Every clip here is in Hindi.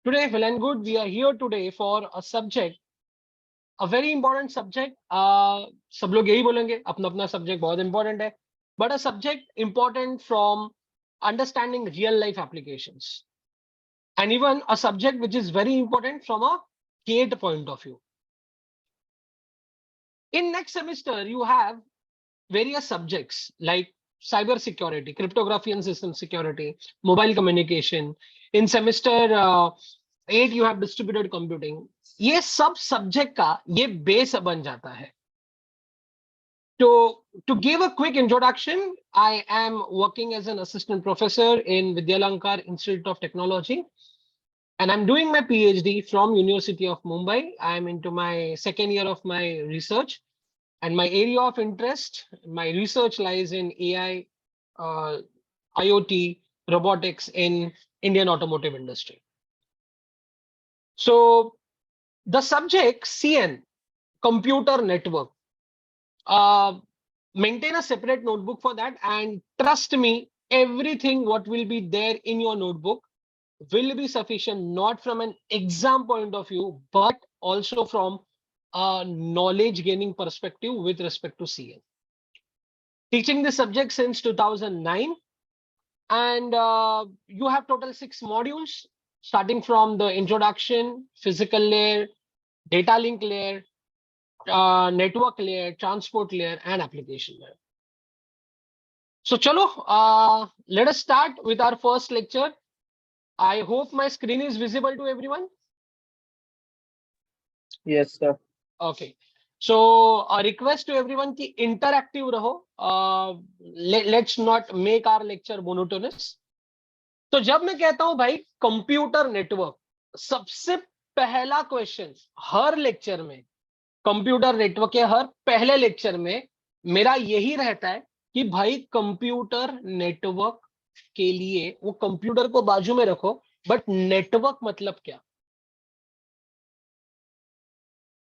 Today, well and good, we are here today for a subject, a very important subject. सब लोग यही बोलेंगे अपना अपना subject बहुत important है, but a subject important from understanding real life applications, and even a subject which is very important from a GATE point of view. In next semester, you have various subjects like cyber security, cryptography and system security, mobile communication. In semester 8 you have distributed computing. ये सब सब्जेक्ट का ये बेस बन जाता है. To give a quick introduction, I am working as an assistant professor in Vidyalankar Institute of Technology, and I'm doing my PhD from University of Mumbai. I'm into my second year of my research, and my area of interest, my research lies in AI, IoT, robotics in Indian automotive industry. So the subject CN, computer network, maintain a separate notebook for that, and trust me, everything what will be there in your notebook will be sufficient, not from an exam point of view, but also from a knowledge gaining perspective with respect to CN. Teaching this subject since 2009, and you have total 6 modules, starting from the introduction, physical layer, data link layer, network layer, transport layer, and application layer. So chalo, let us start with our first lecture. I hope my screen is visible to everyone. Yes, sir. Okay. So a request to everyone ki interactive raho. Let's not make our lecture monotonous. तो जब मैं कहता हूं भाई कंप्यूटर नेटवर्क, सबसे पहला क्वेश्चन हर लेक्चर में, कंप्यूटर नेटवर्क के हर पहले लेक्चर में मेरा यही रहता है कि भाई कंप्यूटर नेटवर्क के लिए वो कंप्यूटर को बाजू में रखो, बट नेटवर्क मतलब क्या?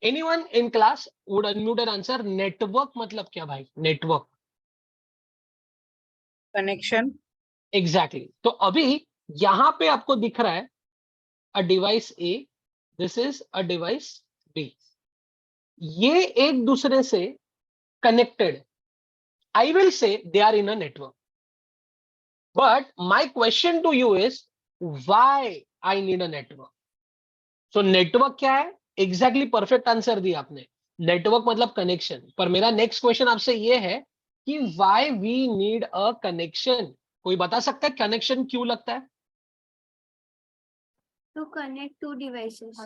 Anyone in class would unmute and answer network मतलब क्या भाई? Network connection. एग्जैक्टली. तो अभी यहां पे आपको दिख रहा है a device A, this is a device B. ये एक दूसरे से connected. I will say they are in a network. But my question to you is why I need a network. So network क्या है? एग्जैक्टली परफेक्ट आंसर दिया आपने. नेटवर्क मतलब कनेक्शन. पर मेरा नेक्स्ट क्वेश्चन आपसे ये है कि why we need a connection. कोई बता सकता है कनेक्शन क्यों लगता है? To connect two devices.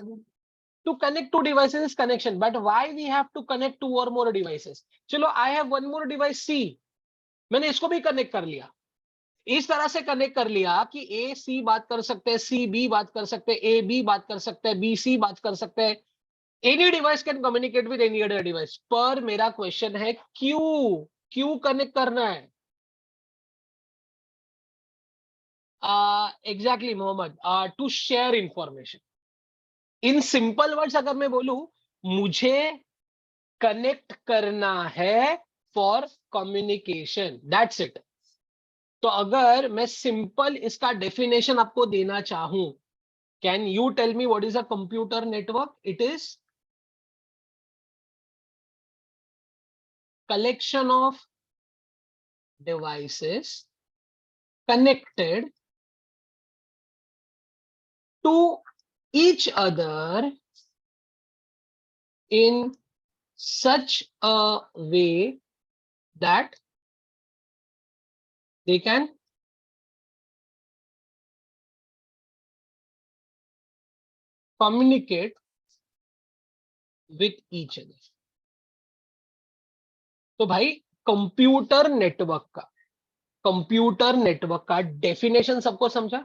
To connect two devices is connection, but why we have to connect two or more devices? चलो, I have one more device C, मैंने इसको भी कनेक्ट कर लिया. इस तरह से कनेक्ट कर लिया कि ए सी बात कर सकते हैं, सी बी बात कर सकते हैं, ए बी बात कर सकते हैं, बी सी बात कर सकते हैं. Any device can communicate with any other device. पर मेरा क्वेश्चन है क्यों, क्यों कनेक्ट करना है? Exactly Mohammed, to share information. In simple words अगर मैं बोलूं, मुझे कनेक्ट करना है फॉर कम्युनिकेशन, दैट्स इट. तो अगर मैं सिंपल इसका डेफिनेशन आपको देना चाहूं, can you tell me what is a computer network? It is collection of devices connected to each other in such a way that they can communicate with each other. तो भाई कंप्यूटर नेटवर्क का डेफिनेशन सबको समझा?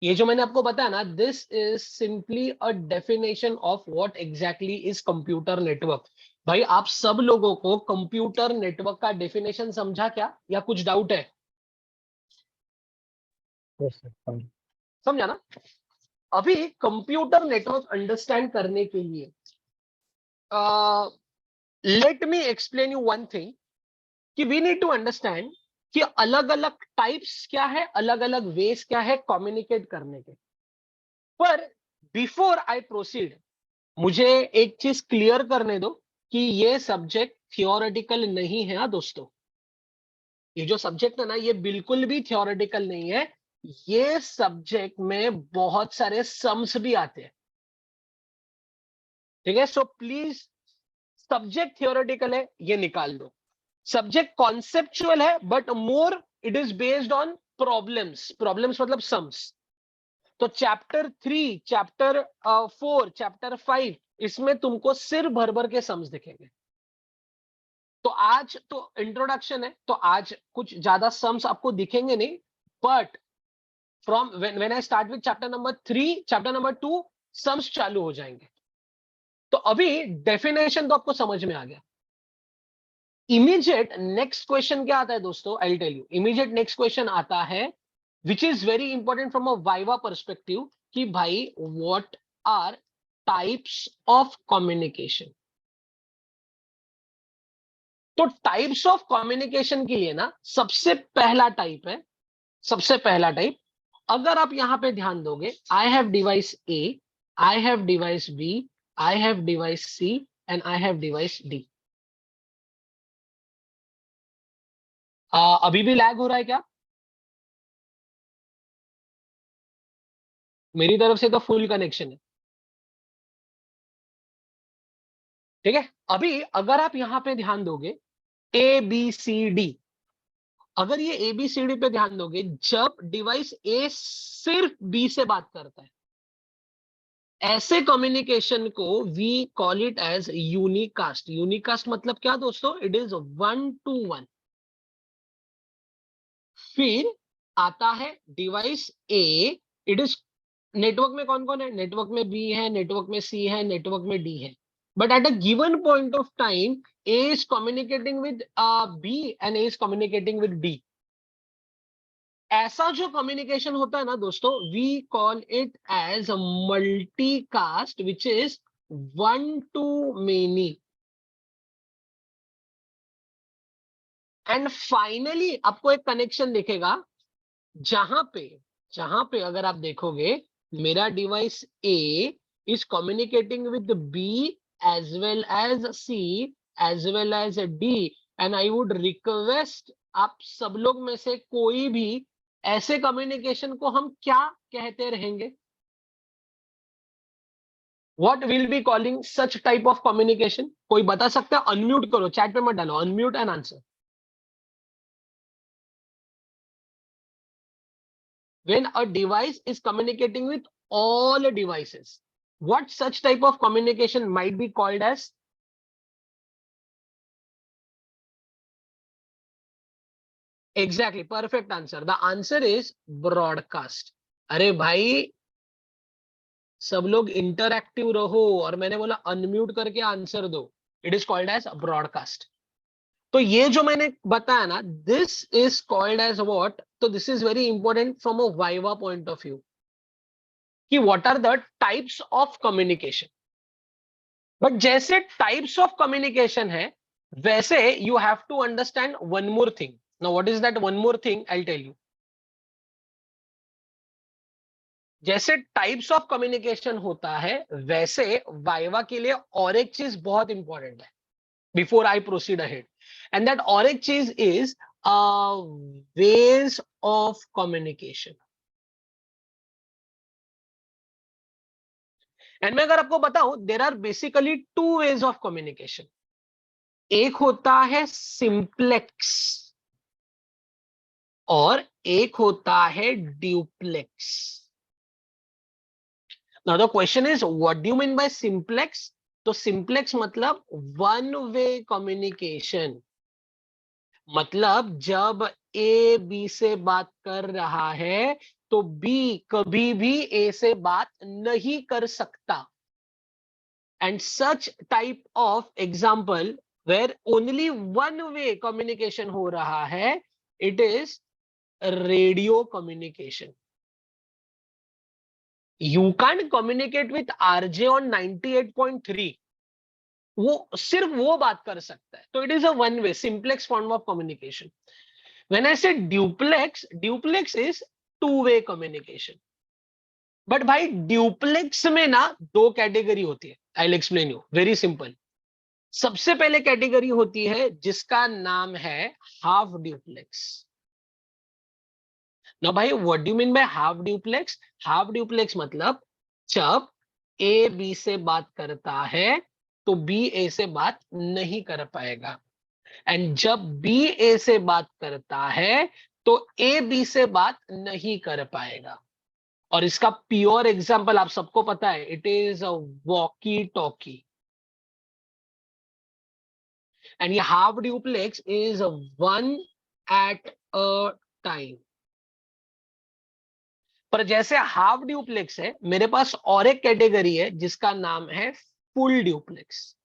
ये जो मैंने आपको बताया ना, this is simply a definition of what exactly is computer network. भाई आप सब लोगों को कंप्यूटर नेटवर्क का डेफिनेशन समझा क्या, या कुछ डाउट है? समझा ना? अभी कंप्यूटर नेटवर्क अंडरस्टैंड करने के लिए late me explain you one thing, कि वी नीड टू अंडरस्टैंड कि अलग अलग टाइप्स क्या है, अलग अलग वेज क्या है कम्युनिकेट करने के. पर बिफोर आई प्रोसीड, मुझे एक चीज क्लियर करने दो कि ये सब्जेक्ट थियोरेटिकल नहीं है। हाँ दोस्तों, ये जो सब्जेक्ट है ना, ये बिल्कुल भी थियोरेटिकल नहीं है। ये सब्जेक्ट में बहुत सारे सम्स भी आते हैं, ठीक है। सो प्लीज, सब्जेक्ट थियोरेटिकल है ये निकाल दो। सब्जेक्ट कॉन्सेप्चुअल है, but more it is based on problems. Problems मतलब सम्स। तो चैप्टर 3, चैप्टर 4, चैप्टर 5, इसमें तुमको सिर्फ भर भर के सम्स दिखेंगे। तो आज तो इंट्रोडक्शन है, तो आज कुछ ज्यादा सम्स आपको दिखेंगे नहीं, but from when I start with chapter number 3, chapter number 2, sums चालू हो जाएंगे। तो अभी डेफिनेशन तो आपको समझ में आ गया। इमीडिएट नेक्स्ट क्वेश्चन क्या आता है दोस्तों? I will tell you. Immediate next question आता है, which is very important from a viva perspective, कि भाई what are types of communication. तो टाइप्स ऑफ कम्युनिकेशन के लिए ना, सबसे पहला टाइप है, सबसे पहला टाइप, अगर आप यहां पे ध्यान दोगे, I have device A, I have device B, I have device C and I have device D. अभी भी लैग हो रहा है क्या? मेरी तरफ से तो फुल कनेक्शन है, ठीक है। अभी अगर आप यहां पे ध्यान दोगे, ए बी सी डी, अगर ये ए बी सी डी पे ध्यान दोगे, जब डिवाइस ए सिर्फ बी से बात करता है, ऐसे कम्युनिकेशन को we call it as unicast. Unicast मतलब क्या दोस्तों? It is 1 to 1। फिर आता है device A, it is, network में कौन कौन है? नेटवर्क में बी है, नेटवर्क में सी है, नेटवर्क में डी है। But at a given point of time, A is communicating with B and A is communicating with D. ऐसा जो कम्युनिकेशन होता है ना दोस्तों, we call it as multicast, which is 1 to many। And finally आपको एक कनेक्शन दिखेगा, जहां पे जहां पे अगर आप देखोगे, मेरा device A is communicating with B as well as C as well as D. And I would request, आप सब लोग में से कोई भी, ऐसे कम्युनिकेशन को हम क्या कहते रहेंगे? What will be calling such type of communication? कोई बता सकता है? अनम्यूट करो, चैट पे मत डालो, unmute and answer. When a device is communicating with all devices, what such type of communication might be called as? Exactly, perfect answer. The answer is broadcast. अरे भाई, सब लोग इंटरएक्टिव रहो, और मैंने बोला अनम्यूट करके आंसर दो। It is called as broadcast. तो ये जो मैंने बताया ना, this is called as what? तो this is very important from a viva point of view, कि what are the types of communication. But जैसे टाइप्स ऑफ कम्युनिकेशन है, वैसे you have to understand one more thing. Now what is that one more thing? I will tell you. जैसे टाइप्स ऑफ कम्युनिकेशन होता है, वैसे वाइवा के लिए और एक चीज बहुत इंपॉर्टेंट है, before I proceed ahead. And that और एक चीज is ways of communication. And मैं अगर आपको बताऊं, there are basically 2 ways of communication. एक होता है सिंप्लेक्स, और एक होता है duplex. Now the question is, what do you mean by simplex? तो सिंप्लेक्स मतलब वन वे कम्युनिकेशन। मतलब जब ए बी से बात कर रहा है, तो बी कभी भी ए से बात नहीं कर सकता। And such type of example where only one way communication हो रहा है, it is radio communication. You can't communicate with RJ on 98.3, वो सिर्फ वो बात कर सकता है। तो it is a one way simplex form of communication. When I say duplex, duplex is 2 way communication. But भाई ड्यूप्लेक्स में ना दो कैटेगरी होती है, I will explain you, very simple. सबसे पहले कैटेगरी होती है जिसका नाम है हाफ ड्यूप्लेक्स। ना भाई, what do you mean by half duplex? Half duplex मतलब जब ए बी से बात करता है तो बी ए से बात नहीं कर पाएगा, एंड जब बी ए से बात करता है तो ए बी से बात नहीं कर पाएगा। और इसका प्योर एग्जांपल आप सबको पता है, it is a walkie talkie. And ये half duplex is one at a time. पर जैसे हाफ ड्यूप्लेक्स है, मेरे पास और एक कैटेगरी है जिसका नाम है full duplex.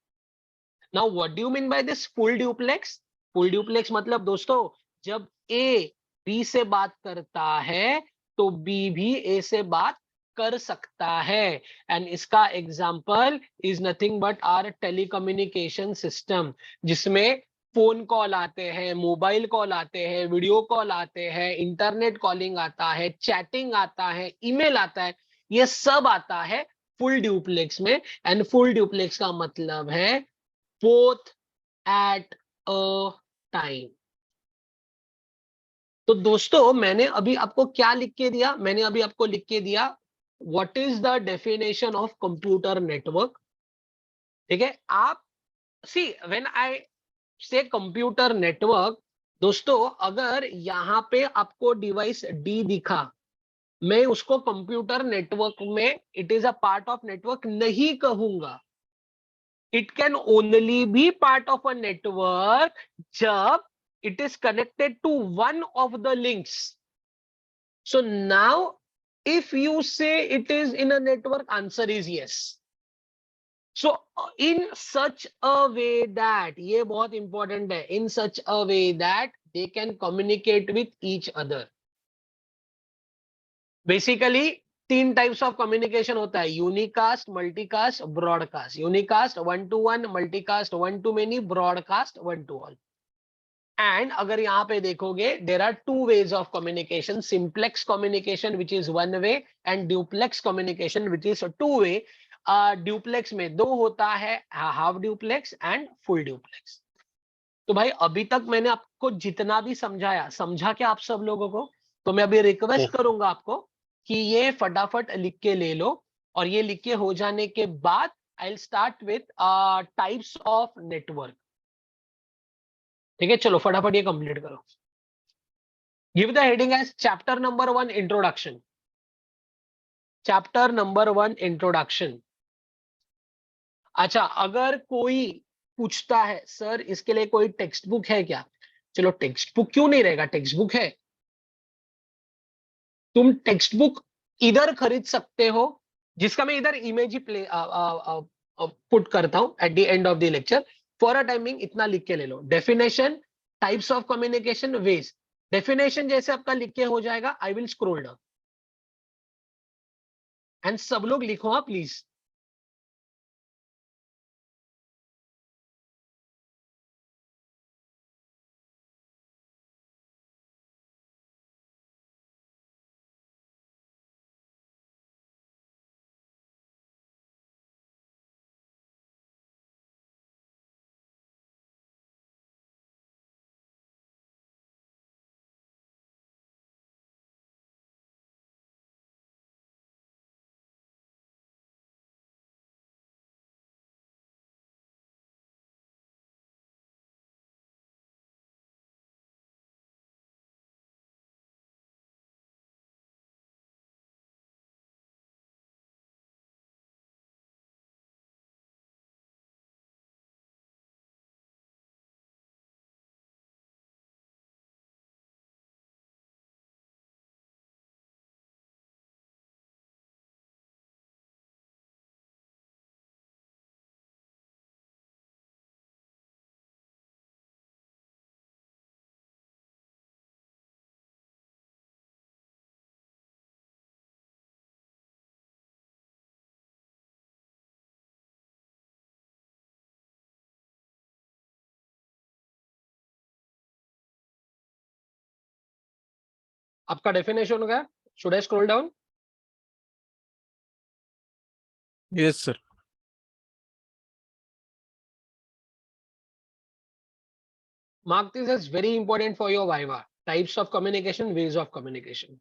Now what do you mean by this full duplex? Full duplex मतलब दोस्तों, जब ए बी से बात करता है तो बी भी ए से बात कर सकता है। एंड इसका example is nothing but our telecommunication system, जिसमें फोन कॉल आते हैं, मोबाइल कॉल आते हैं, वीडियो कॉल आते हैं, इंटरनेट कॉलिंग आता है, चैटिंग आता है, ईमेल आता है, ये सब आता है फुल ड्यूप्लेक्स में। एंड फुल ड्यूप्लेक्स का मतलब है both at a time। तो दोस्तों, मैंने अभी आपको क्या लिख के दिया? मैंने अभी आपको लिख के दिया what is the definition of computer network. ठीक है, आप सी व्हेन आई से कंप्यूटर नेटवर्क, दोस्तों अगर यहाँ पे आपको डिवाइस डी दिखा, मैं उसको कंप्यूटर नेटवर्क में it is a part of network नहीं कहूंगा। It can only be part of a network जब it is connected to one of the links. So now, if you say it is in a network, answer is yes. So in such a way that, ये बहुत important है, in such a way that they can communicate with each other. Basically, तीन टाइप्स ऑफ कम्युनिकेशन होता है, unicast, multicast, broadcast. Unicast 1 to 1, multicast 1 to many, broadcast 1 to all। And अगर यहाँ पे देखोगे, there are two ways of communication, simplex communication which is one way, and duplex communication which is two way. Duplex में दो होता है, half duplex and full duplex. तो भाई अभी तक मैंने आपको जितना भी समझाया, समझा क्या आप सब लोगों को? तो मैं अभी रिक्वेस्ट करूंगा आपको कि ये फटाफट लिख के ले लो, और ये लिख के हो जाने के बाद I will start with types of network. ठीक है, चलो फटाफट ये कंप्लीट करो। Give the heading as chapter number 1 introduction. Chapter number 1 introduction. अच्छा, अगर कोई पूछता है सर इसके लिए कोई टेक्स्ट बुक है क्या? चलो, टेक्स्ट बुक क्यों नहीं रहेगा, टेक्स्ट बुक है। तुम टेक्स्ट बुक इधर खरीद सकते हो, जिसका मैं इधर इमेज ही प्ले पुट करता हूं at the end of the lecture. For a timing इतना लिख के ले लो, definition, types of communication, ways. Definition जैसे आपका लिख के हो जाएगा, I will scroll down, and सब लोग लिखो हाँ प्लीज। आपका डेफिनेशन हो गया, should I scroll down? Yes, sir. Mark this as very important for your Viva. Types of communication, ways of communication.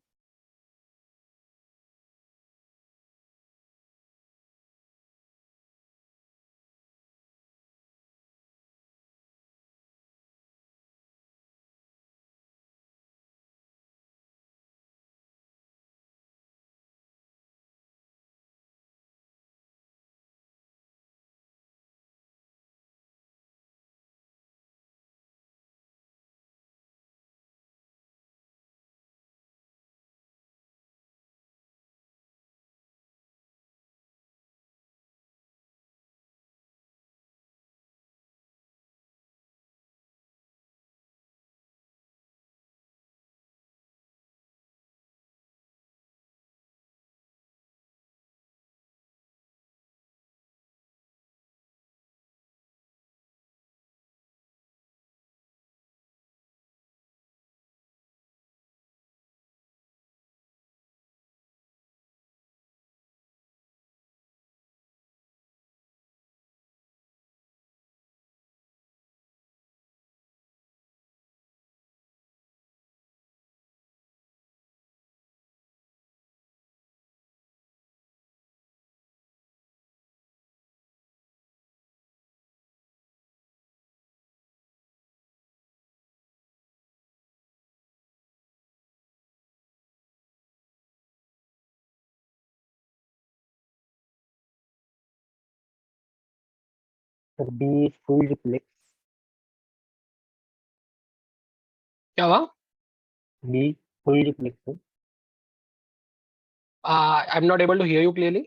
Sir, B full duplex. क्या हुआ? B full duplex. Sir. I'm not able to hear you clearly.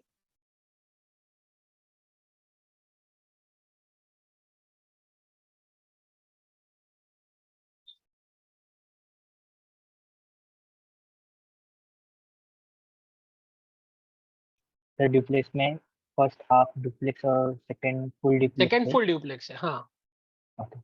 Sir duplex में फर्स्ट हाफ डुप्लेक्स और सेकंड फुल डुप्लेक्स सेकेंड है। फुल ड्यूप्लेक्स है, हाँ. Okay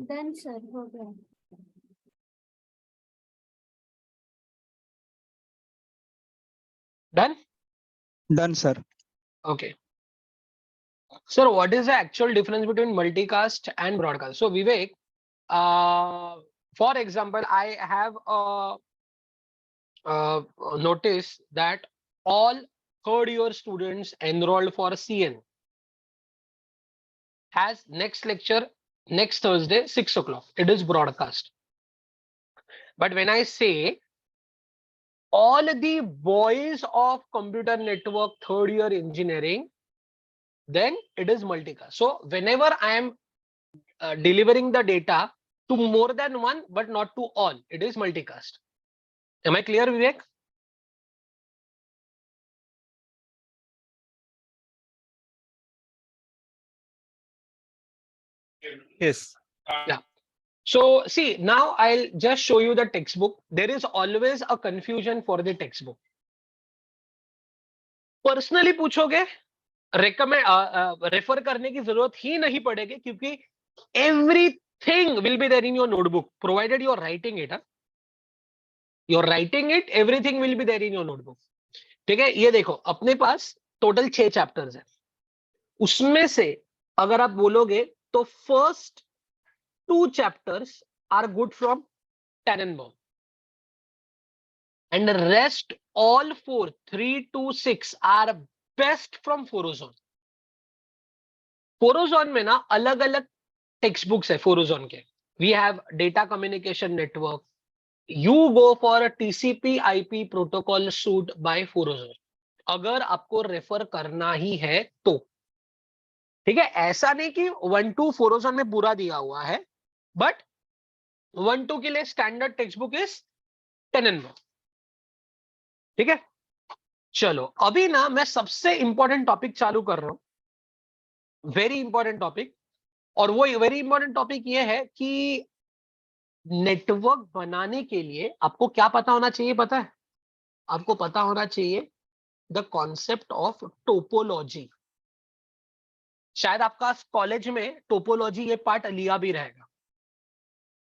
Done, sir. हो गया. Done? Done, sir. Okay. Sir, what is the actual difference between multicast and broadcast? So, Vivek, for example, I have notice that all third year students enrolled for CN has next lecture next Thursday, 6 o'clock. It is broadcast. But when I say all the boys of computer network third year engineering, then it is multicast. So whenever I am delivering the data to more than one, but not to all, it is multicast. Am I clear, Vivek? Yes. Yeah. So see, now I'll just show you the textbook. There is always a confusion for the textbook. Personally पूछोगे, रेकमेंड रेफर करने की जरूरत ही नहीं पड़ेगी, क्योंकि everything will be there in your notebook provided you are writing it. You are writing it, everything will be there in your notebook. ठीक है, ये देखो अपने पास टोटल 6 चैप्टर्स है। उसमें से अगर आप बोलोगे तो first 2 chapters are good from Tannenbaum, and the rest all 4 3 to 6 are best from Forozon. Forozon में ना अलग अलग टेक्स्ट बुक्स है Forozon के। We have data communication network, you go for TCP IP protocol suite by Forozon अगर आपको रेफर करना ही है तो। ठीक है, ऐसा नहीं कि 1-2 Forozon में पूरा दिया हुआ है, बट 1-2 के लिए standard text book is Tannenbaum। ठीक है, चलो अभी ना मैं सबसे इंपॉर्टेंट टॉपिक चालू कर रहा हूं, वेरी इंपॉर्टेंट टॉपिक। और वो वेरी इंपॉर्टेंट टॉपिक ये है कि नेटवर्क बनाने के लिए आपको क्या पता होना चाहिए, पता है? आपको पता होना चाहिए द कॉन्सेप्ट ऑफ टोपोलॉजी। शायद आपका कॉलेज में टोपोलॉजी ये पार्ट लिया भी रहेगा।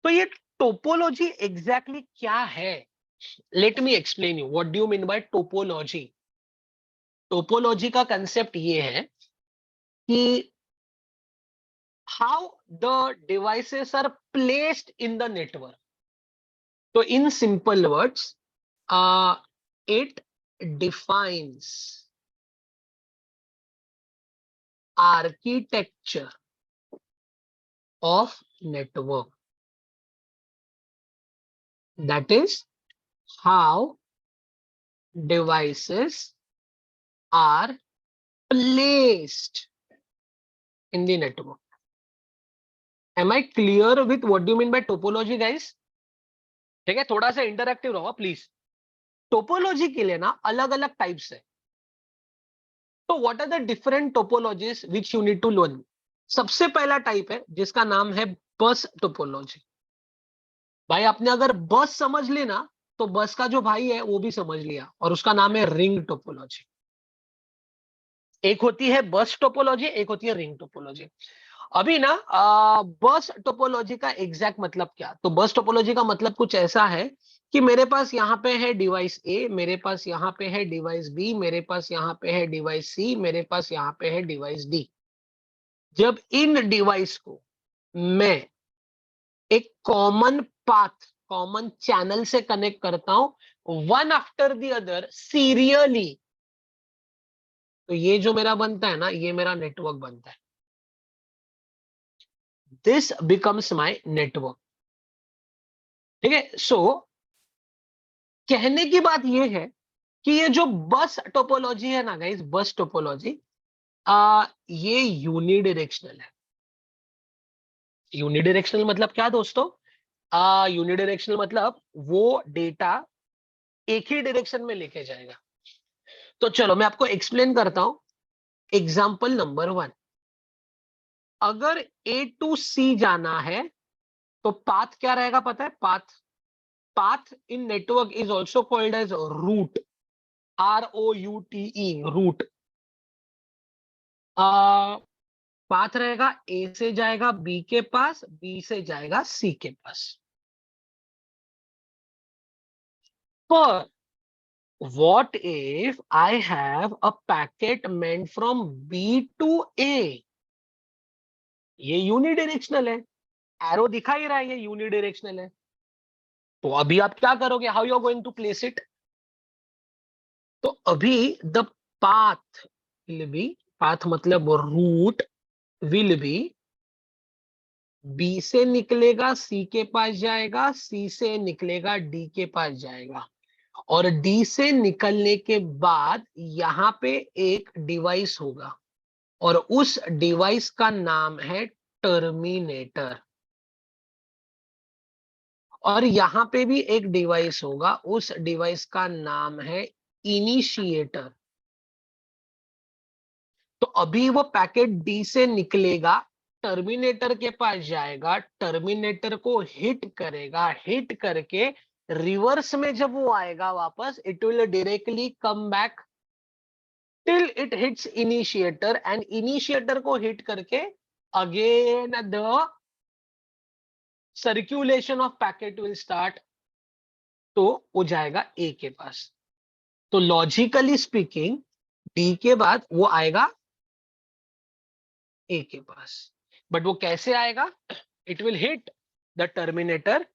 तो ये टोपोलॉजी एग्जैक्टली क्या है? Late me explain you what do you mean bye topology. Topology का कंसेप्ट ये है कि how the devices are placed in the network. So in simple words, it defines architecture of network. That is how devices are placed in the network. Am I clear with what do you mean by topology, guys? ठीक है, थोड़ा सा इंटरैक्टिव रहो प्लीज। टोपोलॉजी के लिए ना अलग अलग टाइप्स है। तो what are the different topologies which you need to learn? सबसे पहला टाइप है जिसका नाम है बस टोपोलॉजी। भाई आपने अगर बस समझ लेना तो बस का जो भाई है वो भी समझ लिया, और उसका नाम है रिंग टोपोलॉजी। एक होती है बस टोपोलॉजी, एक होती है रिंग टोपोलॉजी। अभी ना बस टोपोलॉजी का एग्जैक्ट मतलब क्या? तो बस टोपोलॉजी का मतलब कुछ ऐसा है कि मेरे पास यहाँ पे है डिवाइस ए, मेरे पास यहाँ पे है डिवाइस बी, मेरे पास यहाँ पे है डिवाइस सी, मेरे पास यहाँ पे है डिवाइस डी। जब इन डिवाइस को मैं एक कॉमन पाथ, कॉमन चैनल से कनेक्ट करता हूं one after the other serially, तो ये जो मेरा बनता है ना, ये मेरा नेटवर्क बनता है। This becomes my network. ठीक है, सो कहने की बात ये है कि ये जो बस टोपोलॉजी है ना गाइस, बस टोपोलॉजी ये यूनिडायरेक्शनल है। यूनिडायरेक्शनल मतलब क्या दोस्तों? यूनिडायरेक्शनल मतलब वो डेटा एक ही डायरेक्शन में लेके जाएगा। तो चलो मैं आपको एक्सप्लेन करता हूं। एग्जाम्पल नंबर 1, अगर ए टू सी जाना है तो पाथ क्या रहेगा पता है? Path in network is also called as route, ROUTE, route. Path रहेगा ए से जाएगा बी के पास, बी से जाएगा सी के पास। पर what if I have a packet meant from B to A? ये यूनिडायरेक्शनल है, एरो दिखा ही रहा है, ये यूनिडायरेक्शनल है। तो अभी आप क्या करोगे? How you are going to place it? तो अभी the path will be, path मतलब रूट विल बी, बी से निकलेगा सी के पास जाएगा, सी से निकलेगा डी के पास जाएगा, और डी से निकलने के बाद यहाँ पे एक डिवाइस होगा और उस डिवाइस का नाम है टर्मिनेटर, और यहाँ पे भी एक डिवाइस होगा, उस डिवाइस का नाम है इनिशिएटर। तो अभी वो पैकेट डी से निकलेगा, टर्मिनेटर के पास जाएगा, टर्मिनेटर को हिट करेगा, हिट करके रिवर्स में जब वो आएगा वापस, it will directly come back till it hits initiator, and initiator को हिट करके again the circulation of packet will start, तो वो जाएगा ए के पास। तो लॉजिकली स्पीकिंग डी के बाद वो आएगा ए के पास, बट वो कैसे आएगा? It will hit the terminator,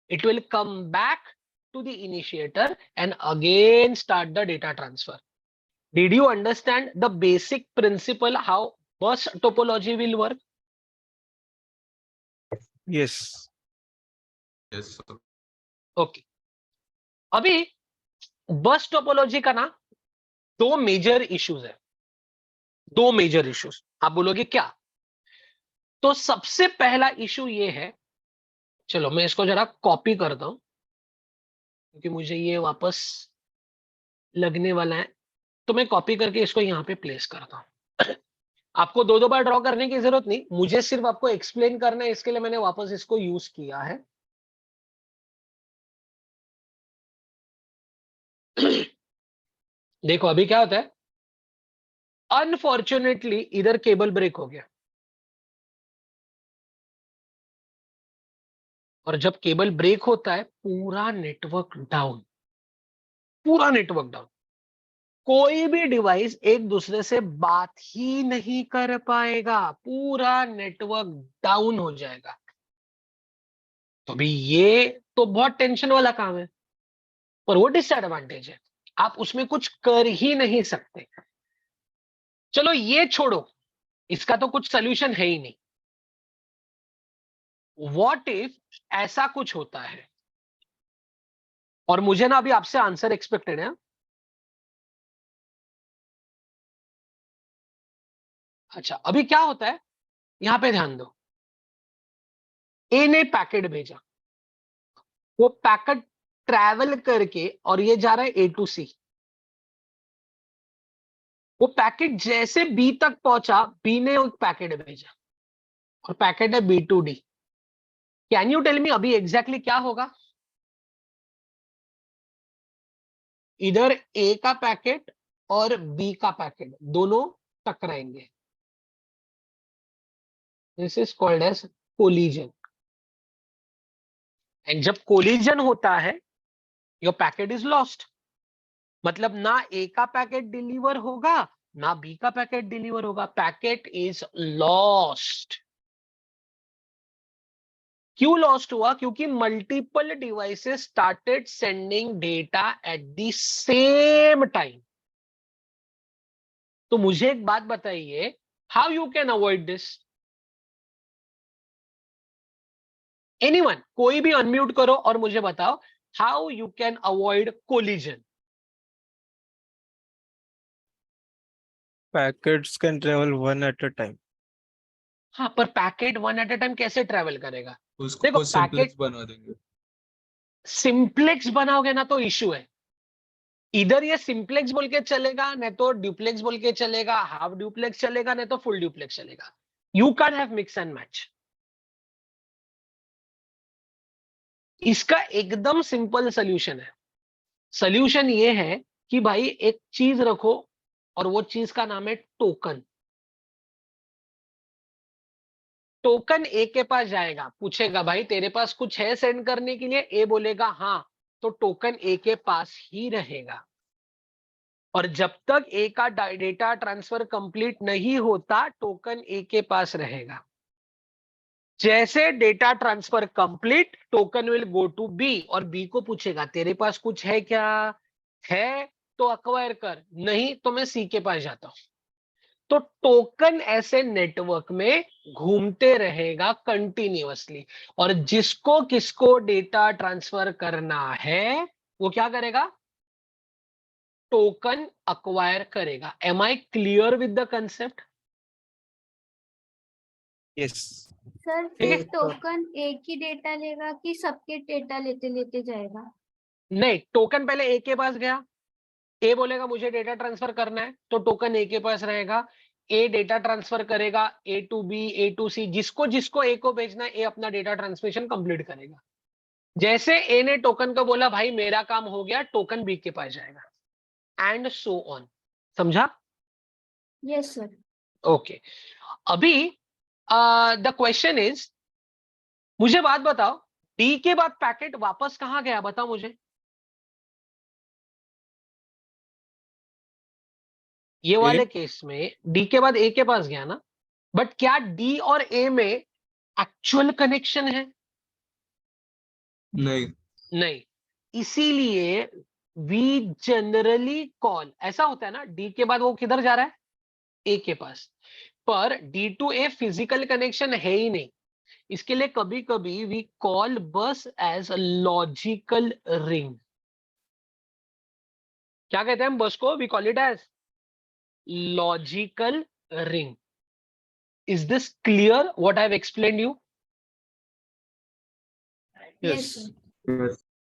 it will come back to the initiator and again start the data transfer. Did you understand the basic principle how bus topology will work? Yes. Yes, sir. Okay. अभी बस टोपोलॉजी का ना दो मेजर इश्यूज है, दो मेजर इश्यूज। आप बोलोगे क्या? तो सबसे पहला इशू ये है, चलो मैं इसको जरा कॉपी करता हूं क्योंकि मुझे ये वापस लगने वाला है, तो मैं कॉपी करके इसको यहां पे प्लेस करता हूं। आपको दो बार ड्रॉ करने की जरूरत नहीं, मुझे सिर्फ आपको एक्सप्लेन करना है, इसके लिए मैंने वापस इसको यूज किया है। देखो अभी क्या होता है, अनफॉर्चुनेटली इधर केबल ब्रेक हो गया, और जब केबल ब्रेक होता है पूरा नेटवर्क डाउन, पूरा नेटवर्क डाउन, कोई भी डिवाइस एक दूसरे से बात ही नहीं कर पाएगा, पूरा नेटवर्क डाउन हो जाएगा। तो भी ये तो बहुत टेंशन वाला काम है, पर वो डिसएडवांटेज है, आप उसमें कुछ कर ही नहीं सकते। चलो ये छोड़ो, इसका तो कुछ सोल्यूशन है ही नहीं। व्हाट इफ ऐसा कुछ होता है, और मुझे ना अभी आपसे आंसर एक्सपेक्टेड है। अच्छा अभी क्या होता है, यहां पे ध्यान दो, ए ने पैकेट भेजा, वो पैकेट ट्रैवल करके और ये जा रहा है ए टू सी, वो पैकेट जैसे बी तक पहुंचा, बी ने एक पैकेट भेजा और पैकेट है B to D. Can you tell me अभी एग्जैक्टली क्या होगा? इधर ए का पैकेट और बी का पैकेट दोनों टकराएंगे, this is called as collision. And जब कोलिजन होता है, योर पैकेट इज लॉस्ट, मतलब ना ए का पैकेट डिलीवर होगा ना बी का पैकेट डिलीवर होगा, पैकेट इज लॉस्ट। क्यों लॉस्ट हुआ? क्योंकि multiple devices started sending data at the same time. तो मुझे एक बात बताइए, how you can avoid this? Anyone, कोई भी अनम्यूट करो और मुझे बताओ how you can avoid collision. Packets can travel one at a time. हाँ, पर packet one at a time कैसे ट्रेवल करेगा? उसको देखो, सिंपलेक्स पैकेट बना देंगे। सिंप्लेक्स बनाओगे ना तो इश्यू है, इधर ये सिंप्लेक्स बोल के चलेगा, नहीं तो ड्यूप्लेक्स बोल के चलेगा, हाफ ड्यूप्लेक्स चलेगा, नहीं तो फुल ड्यूप्लेक्स चलेगा। You can have mix and match. इसका एकदम सिंपल सोल्यूशन है। सोल्यूशन ये है कि भाई एक चीज रखो और वो चीज का नाम है टोकन। टोकन ए के पास जाएगा, पूछेगा भाई तेरे पास कुछ है सेंड करने के लिए, ए बोलेगा हाँ, तो टोकन ए के पास ही रहेगा। और जब तक ए का डेटा ट्रांसफर कंप्लीट नहीं होता, टोकन ए के पास रहेगा। जैसे data transfer complete, token will go to B, और बी को पूछेगा तेरे पास कुछ है क्या? है तो अक्वायर कर, नहीं तो मैं सी के पास जाता हूं। तो टोकन ऐसे नेटवर्क में घूमते रहेगा कंटिन्यूअसली, और जिसको किसको डेटा ट्रांसफर करना है वो क्या करेगा? टोकन अक्वायर करेगा। Am I clear with the concept? Yes. Sir ठीक है। फिर टोकन एक ही डेटा लेगा कि सबके डेटा लेते लेते जाएगा? नहीं, टोकन पहले ए के पास गया, ए बोलेगा मुझे डेटा ट्रांसफर करना है, तो टोकन ए के पास रहेगा। ए डेटा ट्रांसफर करेगा ए टू बी, ए टू सी, जिसको जिसको ए को भेजना है, ए अपना डेटा ट्रांसमिशन कंप्लीट करेगा। जैसे ए ने टोकन को बोला भाई मेरा काम हो गया, टोकन बी के पास जाएगा एंड सो ऑन। समझा? Yes sir. ओके। अभी द क्वेश्चन इज, मुझे बात बताओ, डी के बाद पैकेट वापस कहां गया? बताओ मुझे। ये वाले केस में डी के बाद ए के पास गया ना, बट क्या डी और ए में एक्चुअल कनेक्शन है? नहीं। नहीं। इसीलिए वी जनरली कॉल, ऐसा होता है ना, डी के बाद वो किधर जा रहा है? ए के पास। पर D to A physical connection है ही नहीं, इसके लिए कभी कभी we call bus as a logical ring. क्या कहते हैं हम बस को? We call it as logical ring. Is this clear what I have explained you? Yes Yes. Sir. Yes.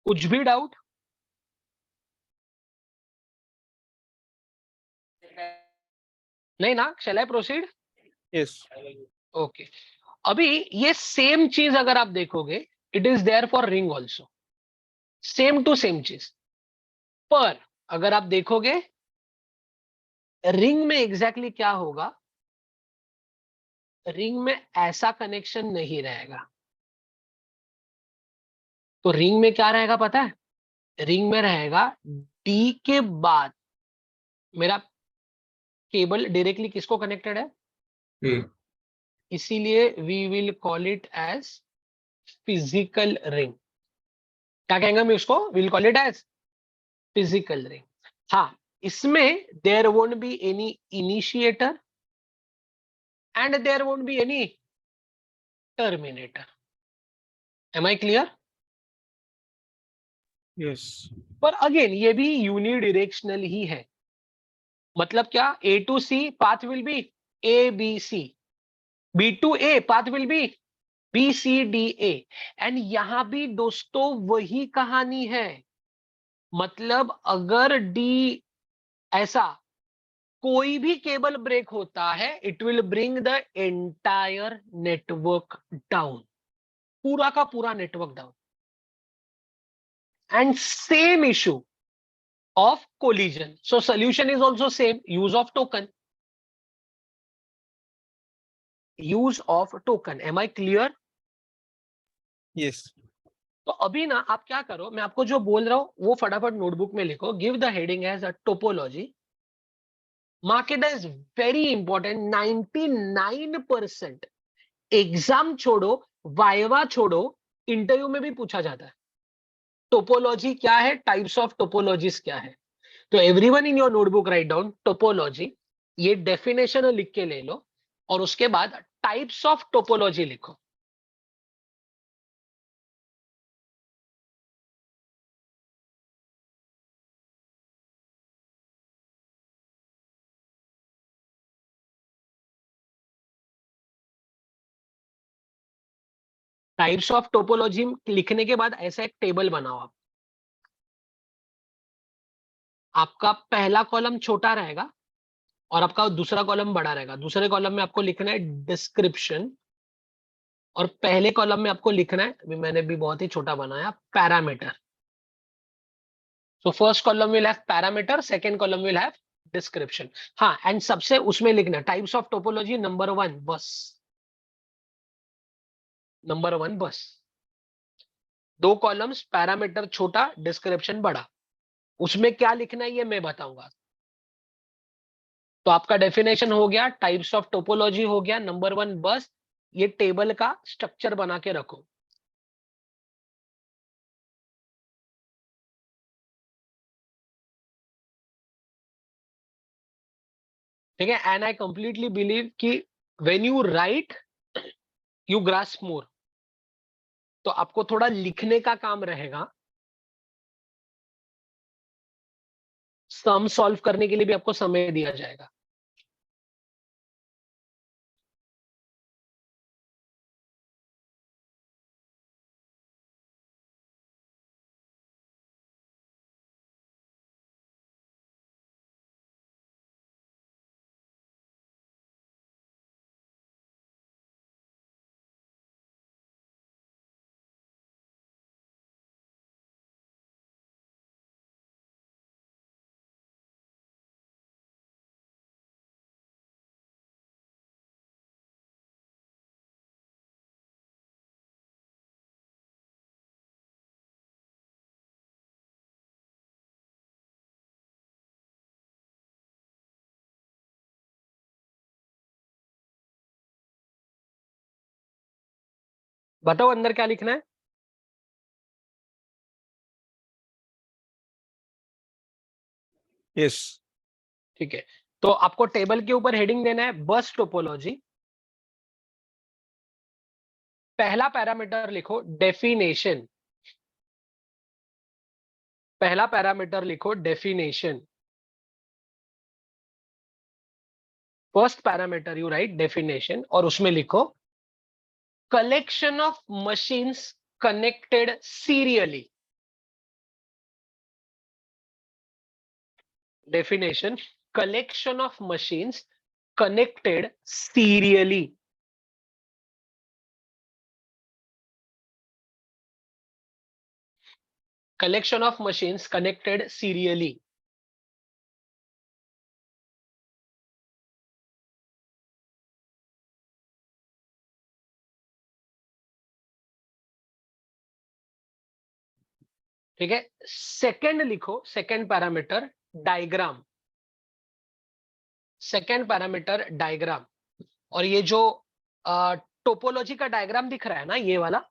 कुछ भी डाउट? नहीं ना? Shall I proceed? Yes. Okay. अभी ये सेम चीज अगर आप देखोगे, it is there for ring also, same to same चीज। पर अगर आप देखोगे रिंग में एग्जैक्टली क्या होगा, रिंग में ऐसा कनेक्शन नहीं रहेगा। तो रिंग में क्या रहेगा पता है? रिंग में रहेगा डी के बाद मेरा केबल डायरेक्टली किसको कनेक्टेड है? A. इसीलिए we will call it as physical ring. क्या कहेंगे हम इसको? Will call it as physical ring. हाँ, इसमें there won't be any initiator and there won't be any terminator. Am I clear? Yes. पर अगेन ये भी यूनिडायरेक्शनल ही है। मतलब क्या? A to C path will be A B C, B to A path will be B C D A. And यहां भी दोस्तों वही कहानी है। मतलब अगर डी ऐसा कोई भी केबल ब्रेक होता है, it will bring the entire network down, पूरा का पूरा network down. And same issue of collision. So solution is also same, use of token. Use of token. Am I clear? Yes. तो अभी ना आप क्या करो, मैं आपको जो बोल रहा हूं वो फटाफट नोटबुक में लिखो। Give the heading as a topology, mark it as very important. 99% exam छोड़ो, वाइवा छोड़ो, इंटरव्यू में भी पूछा जाता है टोपोलॉजी क्या है, टाइप्स ऑफ टोपोलॉजीज क्या है। तो everyone in your notebook write down topology, ये डेफिनेशन लिख के ले लो, और उसके बाद टाइप्स ऑफ टोपोलॉजी लिखो। टाइप्स ऑफ टोपोलॉजी लिखने के बाद ऐसा एक टेबल बनाओ आप। आपका पहला कॉलम छोटा रहेगा और आपका दूसरा कॉलम बड़ा रहेगा। दूसरे कॉलम में आपको लिखना है डिस्क्रिप्शन, और पहले कॉलम में आपको लिखना है, अभी मैंने भी बहुत ही छोटा बनाया, parameter. So first column will have parameter, second column will have description. हाँ, एंड सबसे उसमें लिखना टाइप्स ऑफ टोपोलॉजी नंबर 1 बस, नंबर 1 बस। 2 कॉलम्स, पैरामीटर छोटा, डिस्क्रिप्शन बड़ा। उसमें क्या लिखना है ये मैं बताऊंगा। तो आपका डेफिनेशन हो गया, टाइप्स ऑफ टोपोलॉजी हो गया, नंबर 1 बस। ये टेबल का स्ट्रक्चर बना के रखो। ठीक है? एंड आई कंप्लीटली बिलीव कि when you write you grasp more. तो आपको थोड़ा लिखने का काम रहेगा, सम सॉल्व करने के लिए भी आपको समय दिया जाएगा। बताओ अंदर क्या लिखना है। Yes. ठीक है, तो आपको टेबल के ऊपर हेडिंग देना है बस टोपोलॉजी। पहला पैरामीटर लिखो डेफिनेशन। पहला पैरामीटर लिखो definition. First parameter you right definition, और उसमें लिखो collection of machines connected serially. Definition, collection of machines connected serially. Collection of machines connected serially. ठीक है, सेकंड लिखो, second parameter diagram. Second parameter diagram, और ये जो टोपोलॉजी का डायग्राम दिख रहा है ना, ये वाला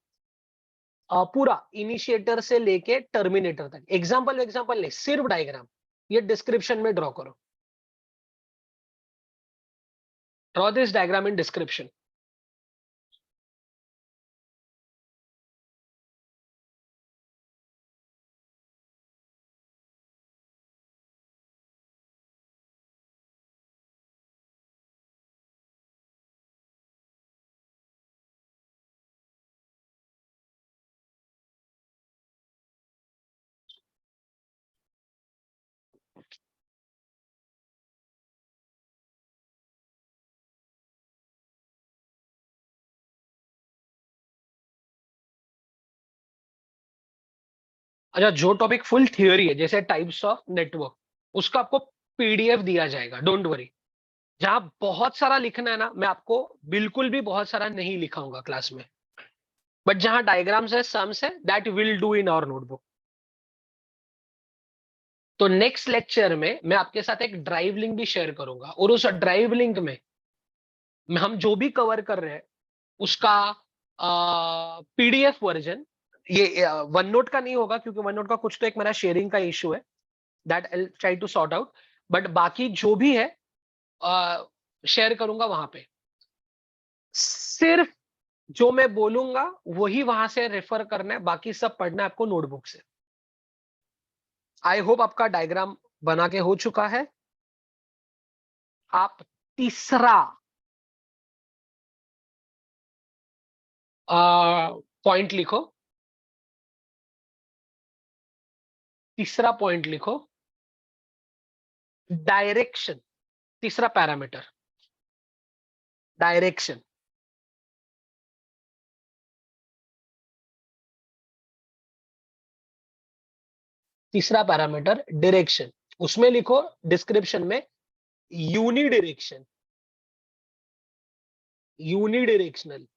पूरा इनिशिएटर से लेके टर्मिनेटर तक, एग्जांपल एग्जांपल नहीं, सिर्फ डायग्राम, ये डिस्क्रिप्शन में ड्रॉ करो। Draw this diagram in description. अच्छा, जो टॉपिक फुल थियोरी है जैसे टाइप्स ऑफ नेटवर्क, उसका आपको पीडीएफ दिया जाएगा, डोंट वरी। जहां बहुत सारा लिखना है ना, मैं आपको बिल्कुल भी बहुत सारा नहीं लिखाऊंगा क्लास में, बट जहां डायग्राम्स है, सम्स है, that will do in our notebook. तो नेक्स्ट लेक्चर में मैं आपके साथ एक ड्राइव लिंक भी शेयर करूंगा, और उस ड्राइव लिंक में हम जो भी कवर कर रहे हैं उसका पीडीएफ वर्जन, ये वन नोट का नहीं होगा, क्योंकि वन नोट का कुछ तो एक मेरा शेयरिंग का इशू है, that I try to sort out, but बाकी जो भी है शेयर करूंगा वहां पे। सिर्फ जो मैं बोलूंगा वही वहां से रेफर करना है, बाकी सब पढ़ना है आपको नोटबुक से। आई होप आपका डायग्राम बना के हो चुका है। आप तीसरा पॉइंट लिखो। तीसरा पॉइंट लिखो, डायरेक्शन। तीसरा पैरामीटर डायरेक्शन। तीसरा पैरामीटर डायरेक्शन, उसमें लिखो डिस्क्रिप्शन में यूनिडायरेक्शन, यूनिडायरेक्शनल,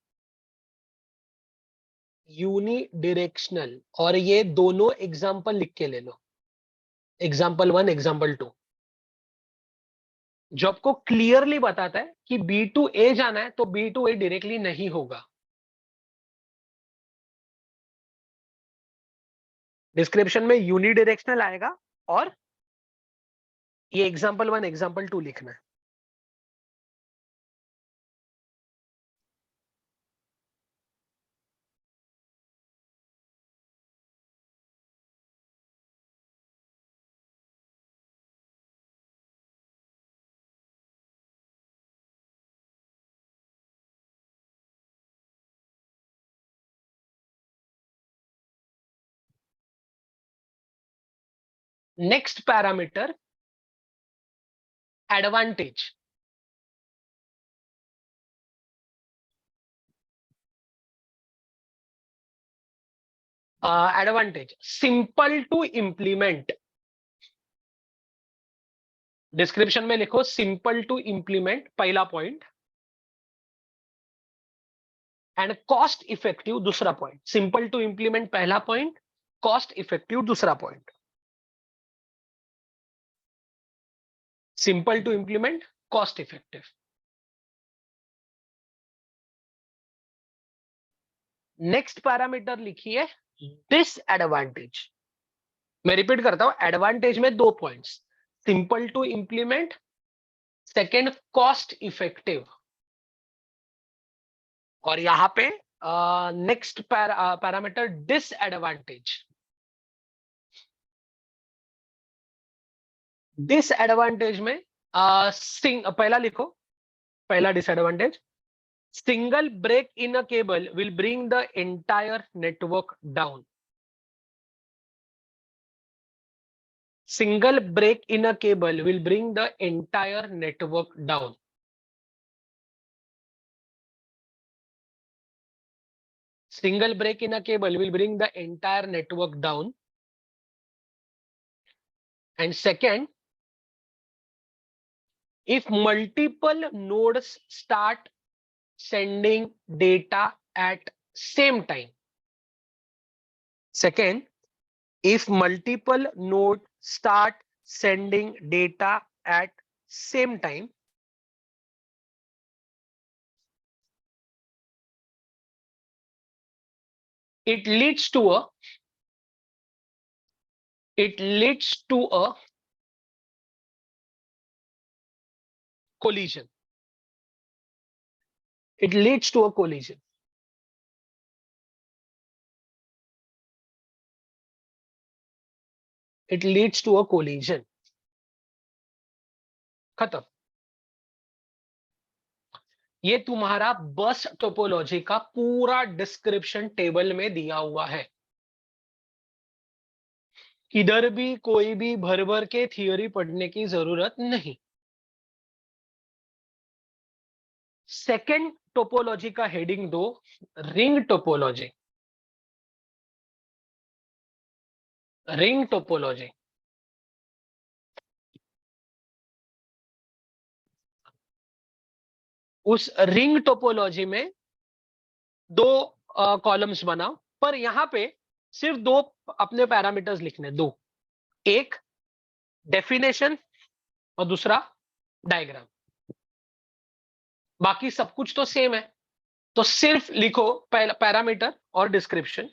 यूनिडायरेक्शनल। और ये दोनों एग्जांपल लिख के ले लो, एग्जांपल 1, एग्जांपल 2, जो आपको क्लियरली बताता है कि बी टू ए जाना है तो बी टू ए डायरेक्टली नहीं होगा। डिस्क्रिप्शन में यूनिडायरेक्शनल आएगा, और ये एग्जांपल 1, एग्जांपल 2 लिखना है। Next parameter advantage. Advantage simple to implement. Description में लिखो सिंपल टू इंप्लीमेंट, पहला पॉइंट, एंड कॉस्ट इफेक्टिव दूसरा पॉइंट। सिंपल टू इंप्लीमेंट पहला पॉइंट, कॉस्ट इफेक्टिव दूसरा point. Simple to implement, cost effective. Next parameter लिखिए डिसएडवांटेज। मैं रिपीट करता हूं, एडवांटेज में 2 points, simple to implement, second cost effective. और यहां पे नेक्स्ट पैरामीटर डिसएडवांटेज। डिसएडवांटेज में पहला लिखो, पहला disadvantage, single break in a cable will bring the entire network down. Single break in a cable will bring the entire network down. Single break in a cable will bring the entire network down. And second, if multiple nodes start sending data at same time. Second, if multiple nodes start sending data at same time, it leads to a collision. It leads to a collision. It leads to a collision. खत्म। ये तुम्हारा बस टोपोलॉजी का पूरा डिस्क्रिप्शन टेबल में दिया हुआ है। इधर भी कोई भी भर भर के थियोरी पढ़ने की जरूरत नहीं। सेकंड टोपोलॉजी का हेडिंग दो, रिंग टोपोलॉजी। रिंग टोपोलॉजी उस रिंग टोपोलॉजी में 2 कॉलम्स बनाओ, पर यहां पे सिर्फ 2 अपने पैरामीटर्स लिखने, 2, एक डेफिनेशन और दूसरा डायग्राम। बाकी सब कुछ तो सेम है, तो सिर्फ लिखो पैरामीटर और डिस्क्रिप्शन।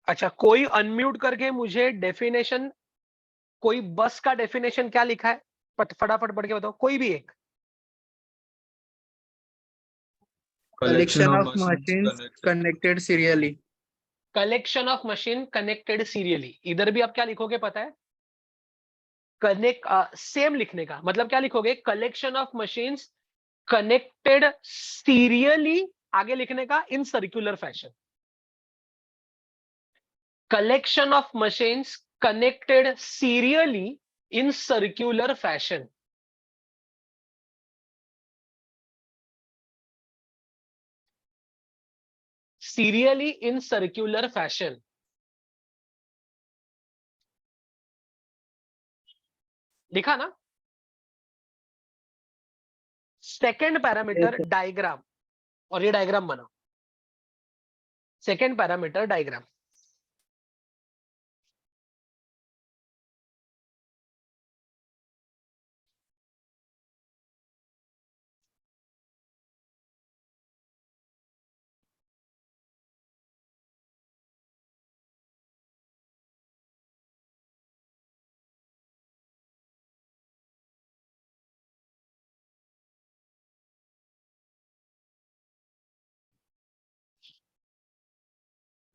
अच्छा, कोई अनम्यूट करके मुझे डेफिनेशन, कोई बस का डेफिनेशन क्या लिखा है फटाफट पढ़ के बताओ, कोई भी एक। Collection of machines connected serially. Collection of machine connected serially. इधर भी आप क्या लिखोगे पता है? कनेक्ट सेम लिखने का मतलब क्या लिखोगे? Collection of machines connected serially, आगे लिखने का in circular fashion. Collection of machines connected serially in circular fashion. Serially in circular fashion. लिखा ना? सेकेंड पैरामीटर डायग्राम, और ये डायग्राम बनाओ। Second parameter diagram.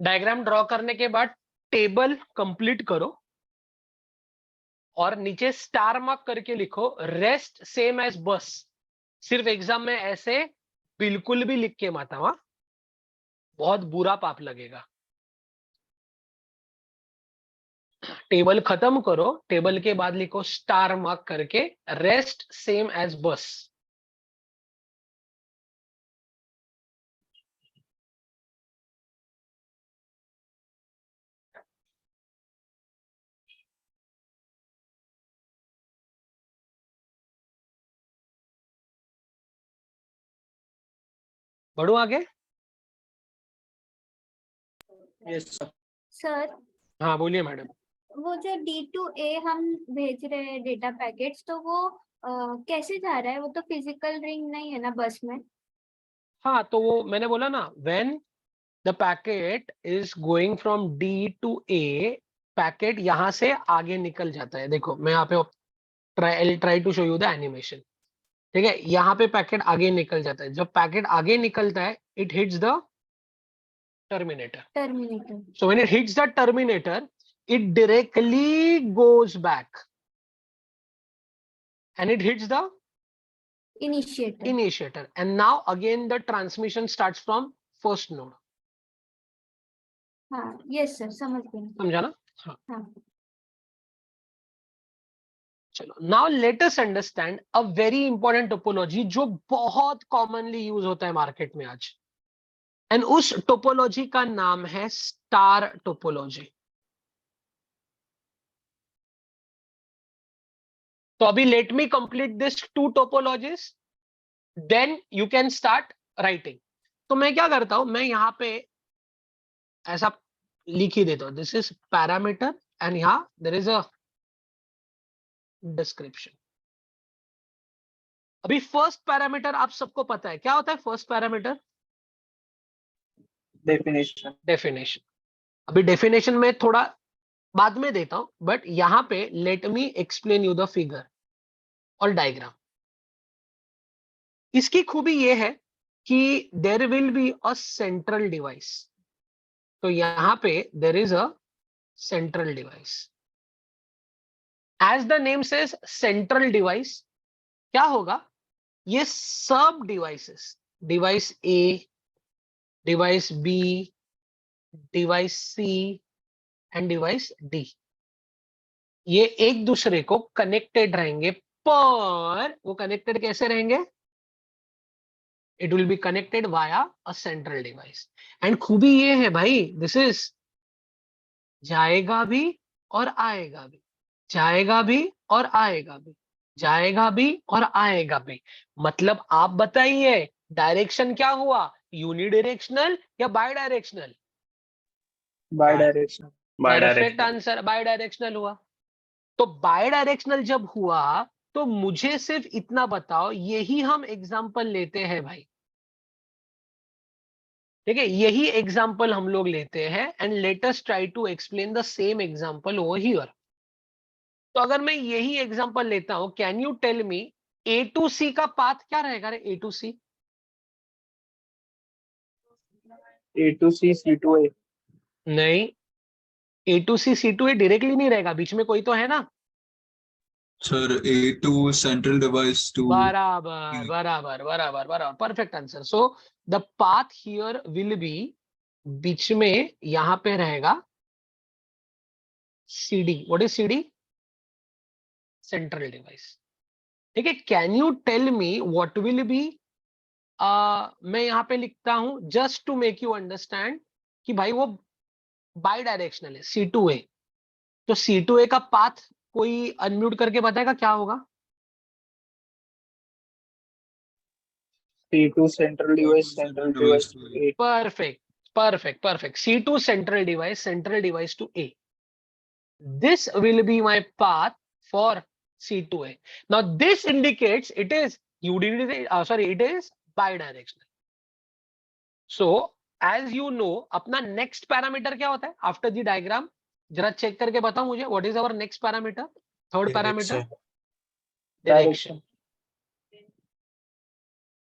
Diagram draw करने के बाद टेबल कंप्लीट करो और नीचे स्टार मार्क करके लिखो रेस्ट सेम एज बस। सिर्फ एग्जाम में ऐसे बिल्कुल भी लिख के मत आओ, बहुत बुरा पाप लगेगा। टेबल खत्म करो, टेबल के बाद लिखो स्टार मार्क करके रेस्ट सेम एज बस। बढ़ो आगे। Yes, sir. सर हाँ बोलिए मैडम। वो जो D2A हम भेज रहे हैं डेटा पैकेट्स, तो वो कैसे जा रहा है? वो तो फिजिकल रिंग नहीं है ना बस में? हाँ तो वो मैंने बोला ना, when the packet is going from D to A, packet यहाँ से आगे निकल जाता है। देखो मैं यहाँ पे try to show you the animation. ठीक है, यहाँ पे पैकेट आगे निकल जाता है। जब पैकेट आगे निकलता है, it hits the terminator. Terminator. So when it hits the terminator, it directly goes back and it hits the initiator. initiator. And now again the transmission starts from first node. हाँ यस सर, समझ गए। समझा ना? हाँ हाँ चलो, now let us understand a very important topology जो बहुत commonly यूज होता है मार्केट में आज, एंड उस टोपोलॉजी का नाम है स्टार टोपोलॉजी। तो अभी let me complete this two topologies, then you can start writing. तो मैं क्या करता हूं, मैं यहाँ पे ऐसा लिख ही देता हूं, दिस इज पैरामीटर एंड यहाँ देयर इज अ डिस्क्रिप्शन। अभी फर्स्ट पैरामीटर आप सबको पता है क्या होता है। First parameter Definition. डेफिनेशन। अभी डेफिनेशन में थोड़ा बाद में देता हूं, बट यहाँ पे let me explain you the figure और डायग्राम। इसकी खूबी ये है कि there will be a central device. तो यहाँ पे there is a central device. As the name says central device, क्या होगा, ये सब devices, device A, device B, device C and device D, ये एक दूसरे को कनेक्टेड रहेंगे। पर वो कनेक्टेड कैसे रहेंगे? It will be connected via a central device. And खूबी ये है भाई, दिस इज जाएगा भी और आएगा भी, जाएगा भी और आएगा भी, जाएगा भी और आएगा भी। मतलब आप बताइए डायरेक्शन क्या हुआ, यूनिडायरेक्शनल या bidirectional? Bidirectional. Perfect answer, bidirectional हुआ। तो बाय डायरेक्शनल जब हुआ तो मुझे सिर्फ इतना बताओ, यही हम एग्जांपल लेते हैं भाई। ठीक है, यही एग्जांपल हम लोग लेते हैं and let us try to explain the same example over here. तो अगर मैं यही एग्जांपल लेता हूं, can you tell me A to C का पाथ क्या रहेगा रे? A to C, A to C, C to A. नहीं, A to C C to A directly नहीं रहेगा, बीच में कोई तो है ना। Sir, A to central device to बराबर बराबर बराबर बराबर, perfect answer. So the path here will be, बीच में यहां पे रहेगा CD। What is CD? Central device. ठीक है, can you tell me what will be, मैं यहाँ पे लिखता हूं just to make you understand कि भाई वो बाई डायरेक्शनल है, C2A। तो C2A का पाथ कोई अनम्यूट करके बताएगा क्या होगा? C to central device, central device to A. Perfect, perfect, perfect. C2 central device to A. This will be my path for C2A. Now this indicates it is it is bidirectional. So as you know, अपना next parameter क्या होता है after the diagram? जरा चेक करके बताओ मुझे, what is our next parameter? Third parameter? Direction.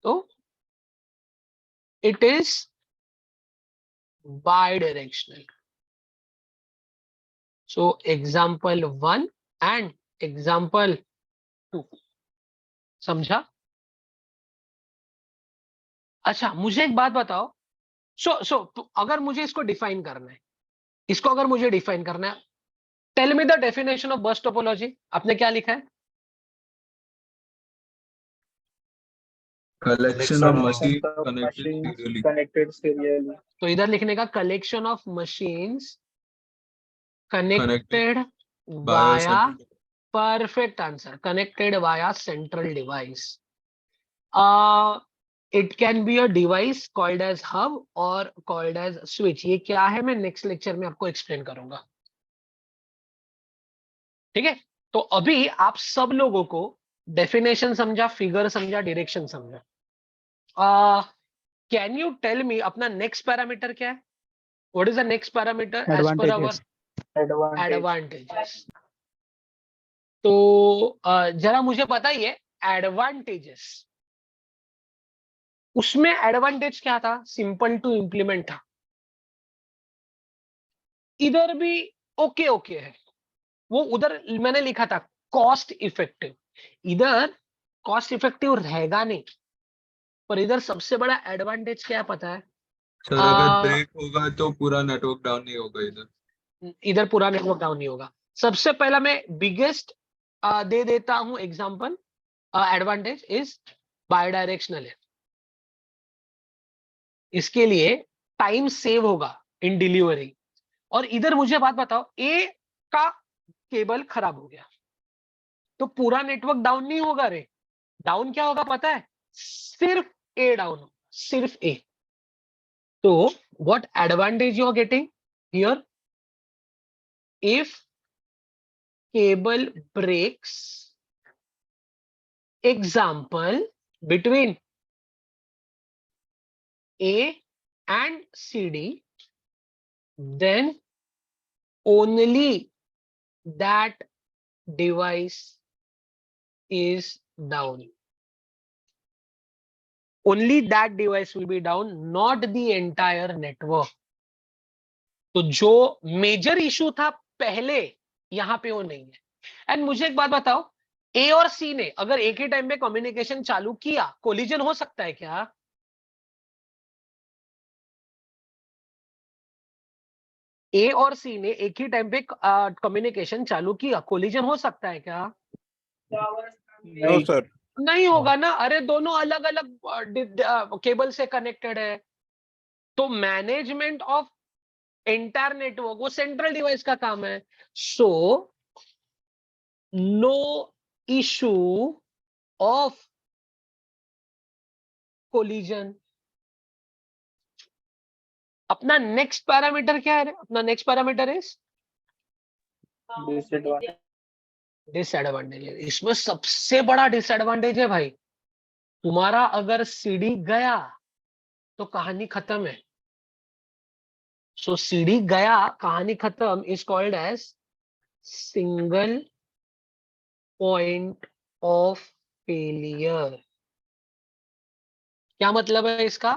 So it is bidirectional. So example 1 and example 2, समझा? अच्छा मुझे एक बात बताओ, अगर मुझे इसको डिफाइन करना है, इसको अगर मुझे डिफाइन करना है, tell me the definition of bus topology. आपने क्या लिखा है? collection of machines Machines connected serially. connected serially. तो इधर लिखने का collection of machines connected By a via, central perfect answer, connected via central device. It can be a device called as hub और कॉल्ड एज स्विच। ये क्या है मैं नेक्स्ट लेक्चर में आपको एक्सप्लेन करूंगा, ठीक है। तो अभी आप सब लोगों को डेफिनेशन समझा, फिगर समझा, डायरेक्शन समझा। कैन यू टेल मी अपना नेक्स्ट पैरामीटर क्या है? What is the next parameter as per our Advantage. Advantages? तो जरा मुझे बताइए एडवांटेजेस, उसमें एडवांटेज क्या था? सिंपल टू इम्प्लीमेंट था। इधर भी ओके ओके है, वो उधर मैंने लिखा था कॉस्ट इफेक्टिव, इधर कॉस्ट इफेक्टिव रहेगा नहीं, पर इधर सबसे बड़ा एडवांटेज क्या है पता है? सर अगर ब्रेक होगा तो पूरा नेटवर्क डाउन नहीं होगा इधर। इधर पूरा नेटवर्क डाउन नहीं होगा। सबसे पहला मैं बिगेस्ट दे देता हूं एग्जांपल, एडवांटेज इज बायडायरेक्शनल है। इसके लिए टाइम सेव होगा इन डिलीवरी। और इधर मुझे बात बताओ, ए का केबल खराब हो गया तो पूरा नेटवर्क डाउन नहीं होगा रे। डाउन क्या होगा पता है? सिर्फ ए डाउन होगा, सिर्फ ए। तो what advantage you are getting here? If cable breaks, example between A and CD, then only that device is down. Only that device will be down, not the entire network. तो जो मेजर इशू था पहले, यहां पे वो नहीं है। एंड मुझे एक बात बताओ, ए और सी ने अगर एक ही टाइम पे कम्युनिकेशन चालू किया, कोलिजन हो सकता है क्या? ए और सी ने एक ही टाइम पे कम्युनिकेशन चालू किया, कोलिजन हो सकता है क्या? No, sir. नहीं होगा ना। अरे दोनों अलग अलग केबल से कनेक्टेड है। तो मैनेजमेंट ऑफ एंटायर नेटवर्क वो सेंट्रल डिवाइस का काम है। So no issue of collision. अपना नेक्स्ट पैरामीटर क्या है? अपना next parameter is Disadvantage. Disadvantage. इसमें सबसे बड़ा डिसएडवांटेज है भाई, तुम्हारा अगर सीडी गया तो कहानी खत्म है। सो सीडी गया, कहानी खत्म, is called as single point of failure. क्या मतलब है इसका?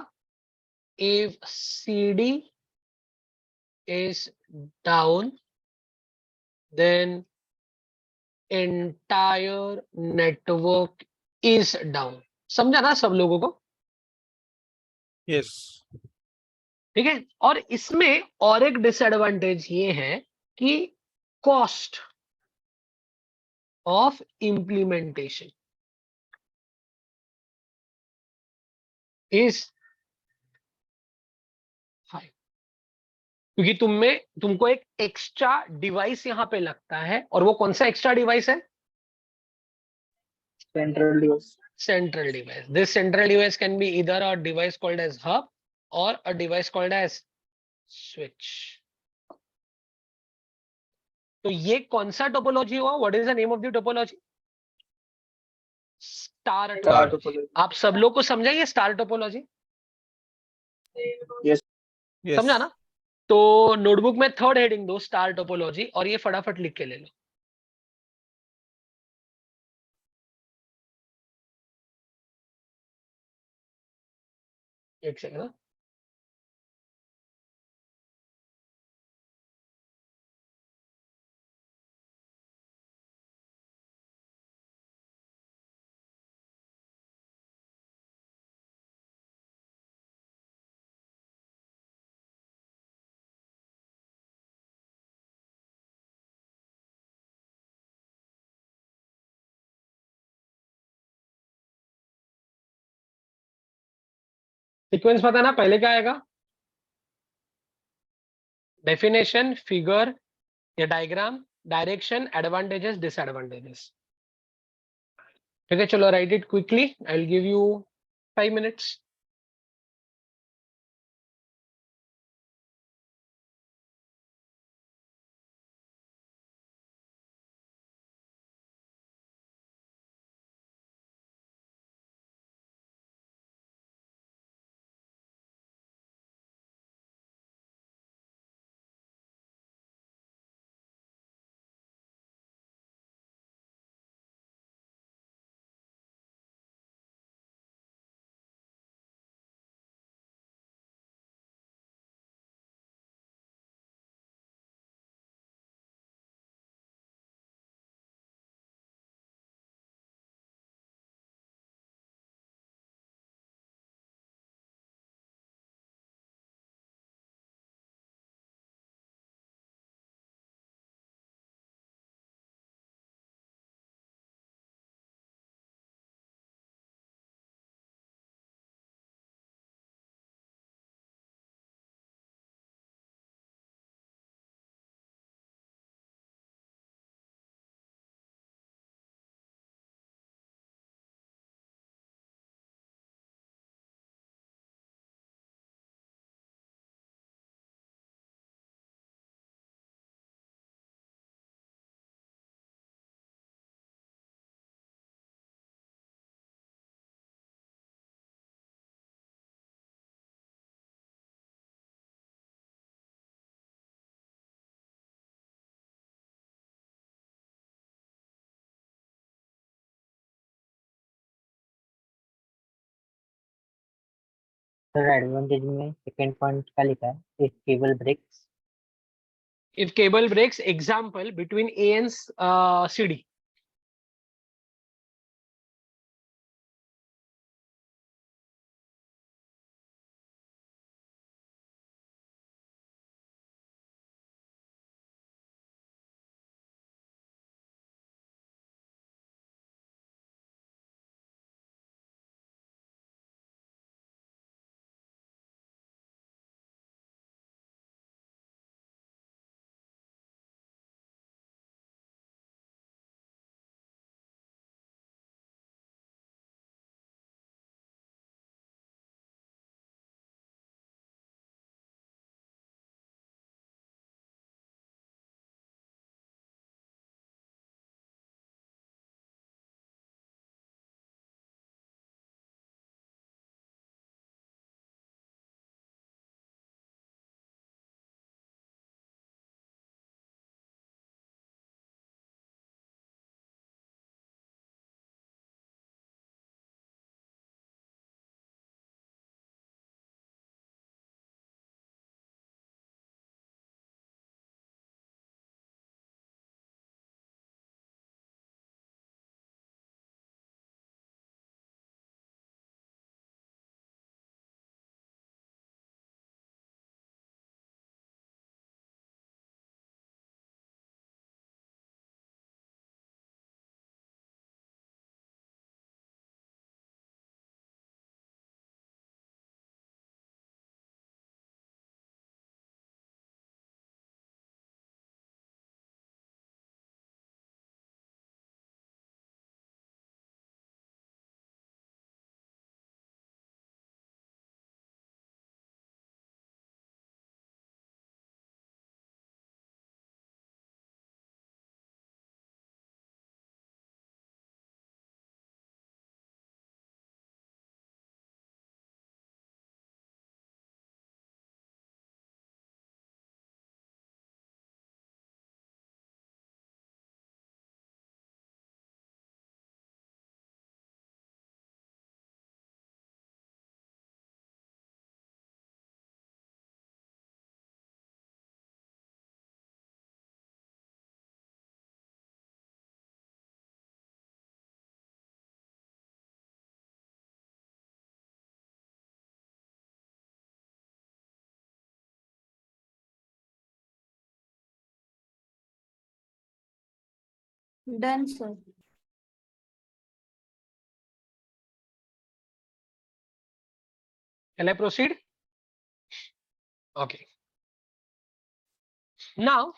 If CD is down then entire network is down. समझा ना सब लोगों को? Yes. ठीक है। और इसमें और एक डिसएडवांटेज ये है कि cost of implementation is high, क्योंकि तुमको एक एक्स्ट्रा डिवाइस यहां पे लगता है। और वो कौन सा एक्स्ट्रा डिवाइस है? Central device. Central device. This central device can be either a device called as hub or a device called as switch. तो ये कौन सा टोपोलॉजी हुआ? What is the name of the topology? Star Star topology. topology. आप सब लोग को समझा ये स्टार टोपोलॉजी? Yes. समझा ना? तो नोटबुक में थर्ड हेडिंग दो, स्टार टोपोलॉजी, और ये फटाफट लिख के ले लो। एक सेकंड। सीक्वेंस पता ना पहले क्या आएगा? डेफिनेशन, फिगर या डायग्राम, डायरेक्शन, एडवांटेजेस, डिसएडवांटेजेस। ठीक है, चलो write it quickly. I will give you 5 minutes. Sir advantage में सेकंड पॉइंट का लिखा है if cable breaks. If cable breaks, example between A and CD. Done, sir. Can I proceed? Okay. Now,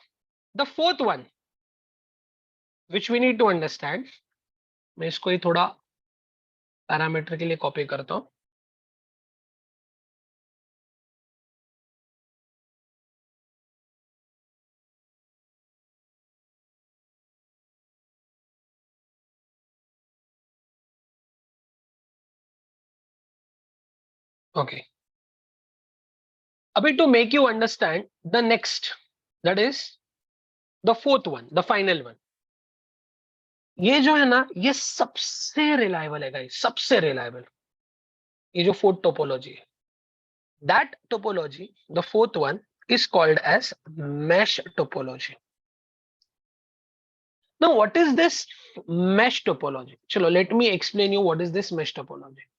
the fourth one, which we need to understand. मैं इसको ही थोड़ा पैरामीटर के लिए कॉपी करता हूं. Okay. अभी to make you understand the next, that is the fourth one, the final one. ये जो है ना, ये सबसे रिलायबल है गाइस, सबसे रिलायबल. ये जो फोर्थ टोपोलॉजी है, that topology, the fourth one, is called as mesh topology. Now, what is this mesh topology? चलो, let me explain you what is this mesh topology.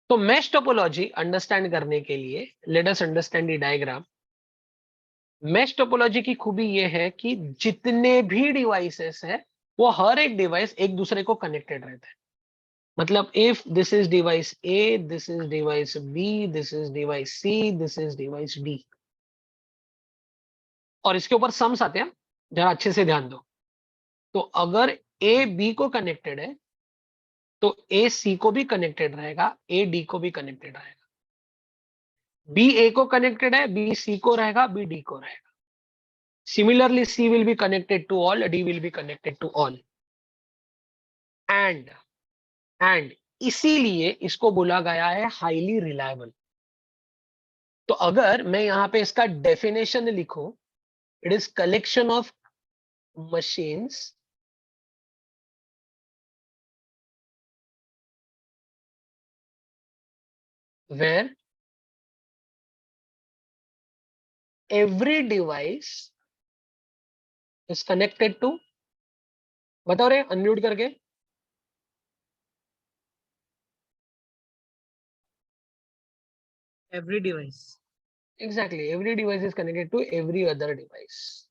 तो mesh topology understand करने के लिए let us understand the diagram. mesh topology की खूबी ये है कि जितने भी डिवाइसेस है, वो हर एक डिवाइस एक दूसरे को कनेक्टेड रहता है. मतलब if this is device A, this is device B, this is device C, this is device D. और इसके ऊपर सम्स आते हैं, जरा अच्छे से ध्यान दो. तो अगर A B को कनेक्टेड है, तो A C को भी कनेक्टेड रहेगा, A D को भी कनेक्टेड रहेगा. B A को कनेक्टेड है, B C को रहेगा, B D को रहेगा. Similarly, C will be connected to all, D will be connected to all. And इसीलिए इसको बोला गया है हाईली रिलायबल. तो अगर मैं यहाँ पे इसका डेफिनेशन लिखूं, it is collection of machines where every device is connected to, बताओ रे अनम्यूट करके, every device. exactly, every device is connected to every other device.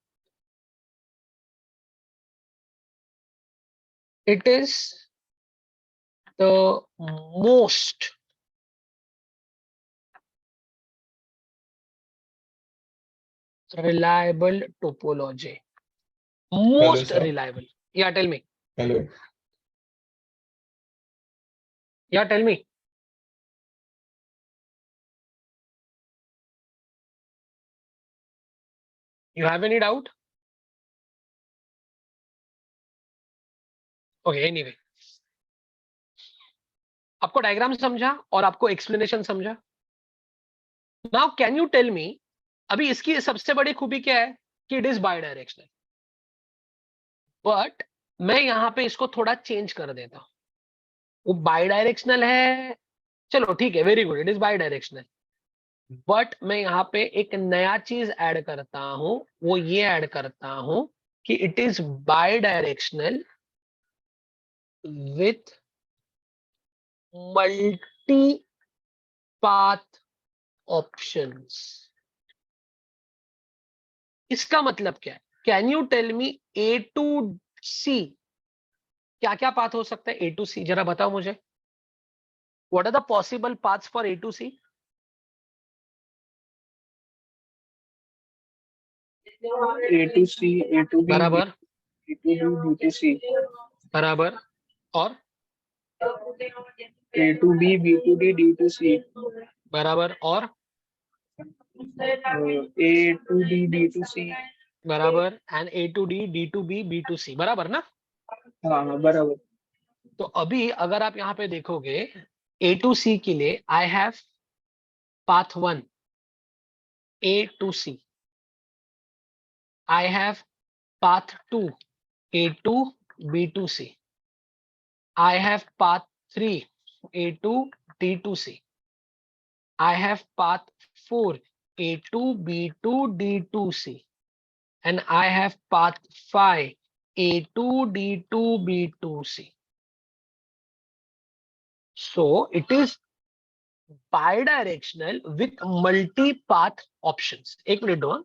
It is the most reliable topology. Most sir. reliable. Yeah, tell me. Hello. Yeah, tell me. You have any doubt? Okay, anyway. आपको डायग्राम समझा और आपको एक्सप्लेनेशन समझा? Now can you tell me, अभी इसकी सबसे बड़ी खूबी क्या है कि it is bidirectional, but मैं यहां पे इसको थोड़ा चेंज कर देता हूं. वो बाय डायरेक्शनल है, चलो ठीक है, very good, it is bidirectional, but मैं यहाँ पे एक नया चीज ऐड करता हूं. वो ये ऐड करता हूं कि it is bidirectional with multi path options. इसका मतलब क्या है? Can you tell me A to C, क्या क्या पाथ हो सकता है ए टू सी, जरा बताओ मुझे. What are the possible paths for A to C? A to C, A to B, बराबर, B to B, B to C, बराबर, और A to B, B to D, D to C, बराबर, और A to D, D to C. बराबर, and A to D, D to B, B to C, बराबर ना. हाँ हाँ बराबर. तो अभी अगर आप यहाँ पे देखोगे ए टू सी के लिए I have path 1 A to C, I have path 2 A2 B2C, I have path 3 A2 D2C, I have path 4 A2 B2 D2C, and I have path 5 A2 D2 B2C. So it is bidirectional with multi-path options. एक मिनट दो.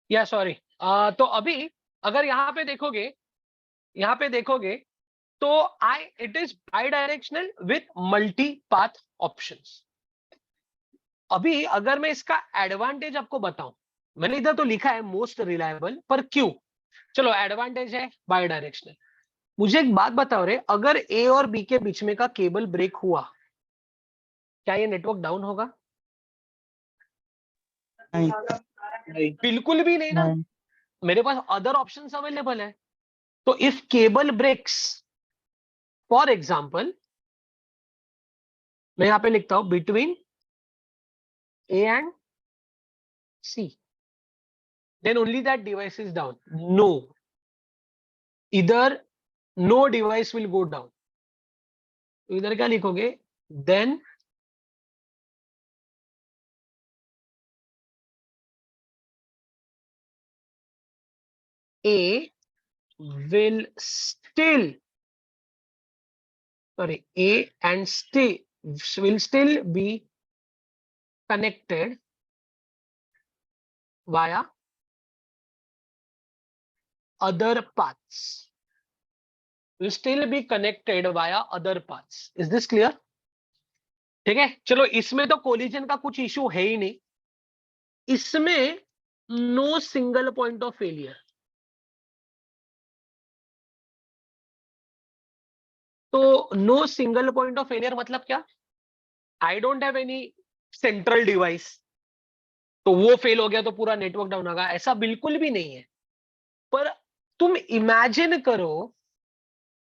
या सॉरी, तो अभी अगर यहाँ पे देखोगे तो it is by directional with multi path options. अभी अगर मैं इसका एडवांटेज आपको बताऊं, मैंने इधर तो लिखा है मोस्ट रिलायबल, पर क्यों? चलो, एडवांटेज है बाई डायरेक्शनल. मुझे एक बात बताओ रे, अगर ए और बी के बीच में का केबल ब्रेक हुआ, क्या ये नेटवर्क डाउन होगा? नहीं. बिल्कुल भी नहीं ना. मेरे पास अदर ऑप्शंस अवेलेबल है. तो if cable breaks, for example मैं यहां पे लिखता हूं between A and C, then only that device is down. No, either no device will go down. तो इधर क्या लिखोगे? Then A will still, sorry, A and will still be connected via other paths. Will still be connected via other paths. Is this clear? ठीक है, चलो इसमें तो कोलिजन का कुछ इशू है ही नहीं. इसमें no single point of failure. तो no single point of failure मतलब क्या? I don't have any central device, तो वो फेल हो गया तो पूरा नेटवर्क डाउन होगा, ऐसा बिल्कुल भी नहीं है। पर तुम इमेजिन करो,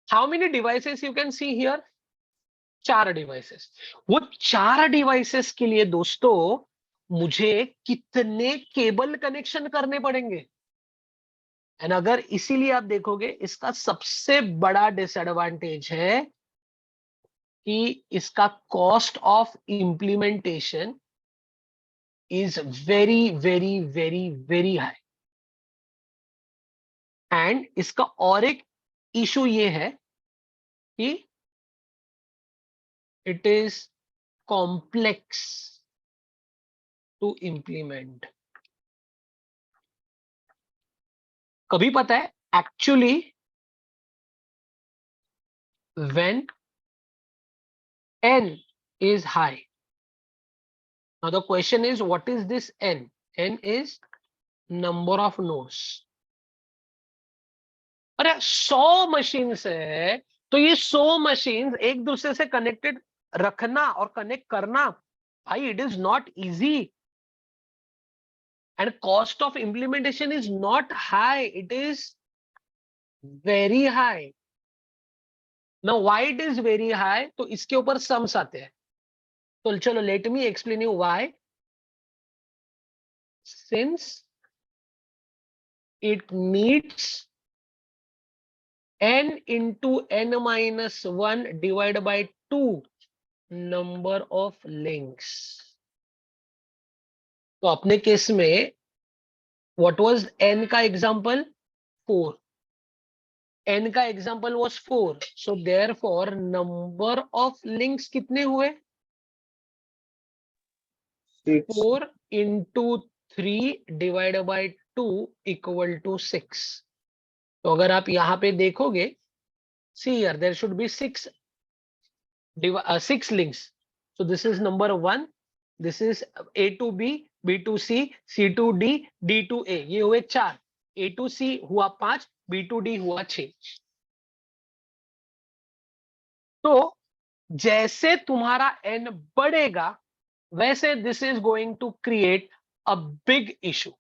how many devices you can see here? 4 devices. वो 4 डिवाइसेस के लिए दोस्तों मुझे कितने केबल कनेक्शन करने पड़ेंगे? एंड अगर इसीलिए आप देखोगे, इसका सबसे बड़ा डिसएडवांटेज है कि इसका cost of implementation is very very very very high. And इसका और एक इशू ये है कि it is complex to implement. कभी पता है actually when n is high, now the question is what is this n? N is number of nodes। अरे 100 मशीन्स है, तो ये 100 मशीन्स एक दूसरे से कनेक्टेड रखना और कनेक्ट करना, भाई it is not easy. And cost of implementation is not high, it is very high. Now why it is very high? तो इसके ऊपर सम्स आते हैं, तो चलो late me explain you why. Since it needs n into n minus 1 divided by 2 number of links। तो अपने केस में what was n का एग्जाम्पल? 4। n का example was 4, so therefore number of links कितने हुए? 6. 4 into 3 divided by 2 equal to 6। तो अगर आप यहां पे देखोगे, see here there should be 6 links। So this is number 1, this is A to B, B to C, C to D, D to A। ये हुए 4, A to C हुआ 5, B to D हुआ 6। तो जैसे तुम्हारा n बढ़ेगा, वैसे this is going to create a big issue,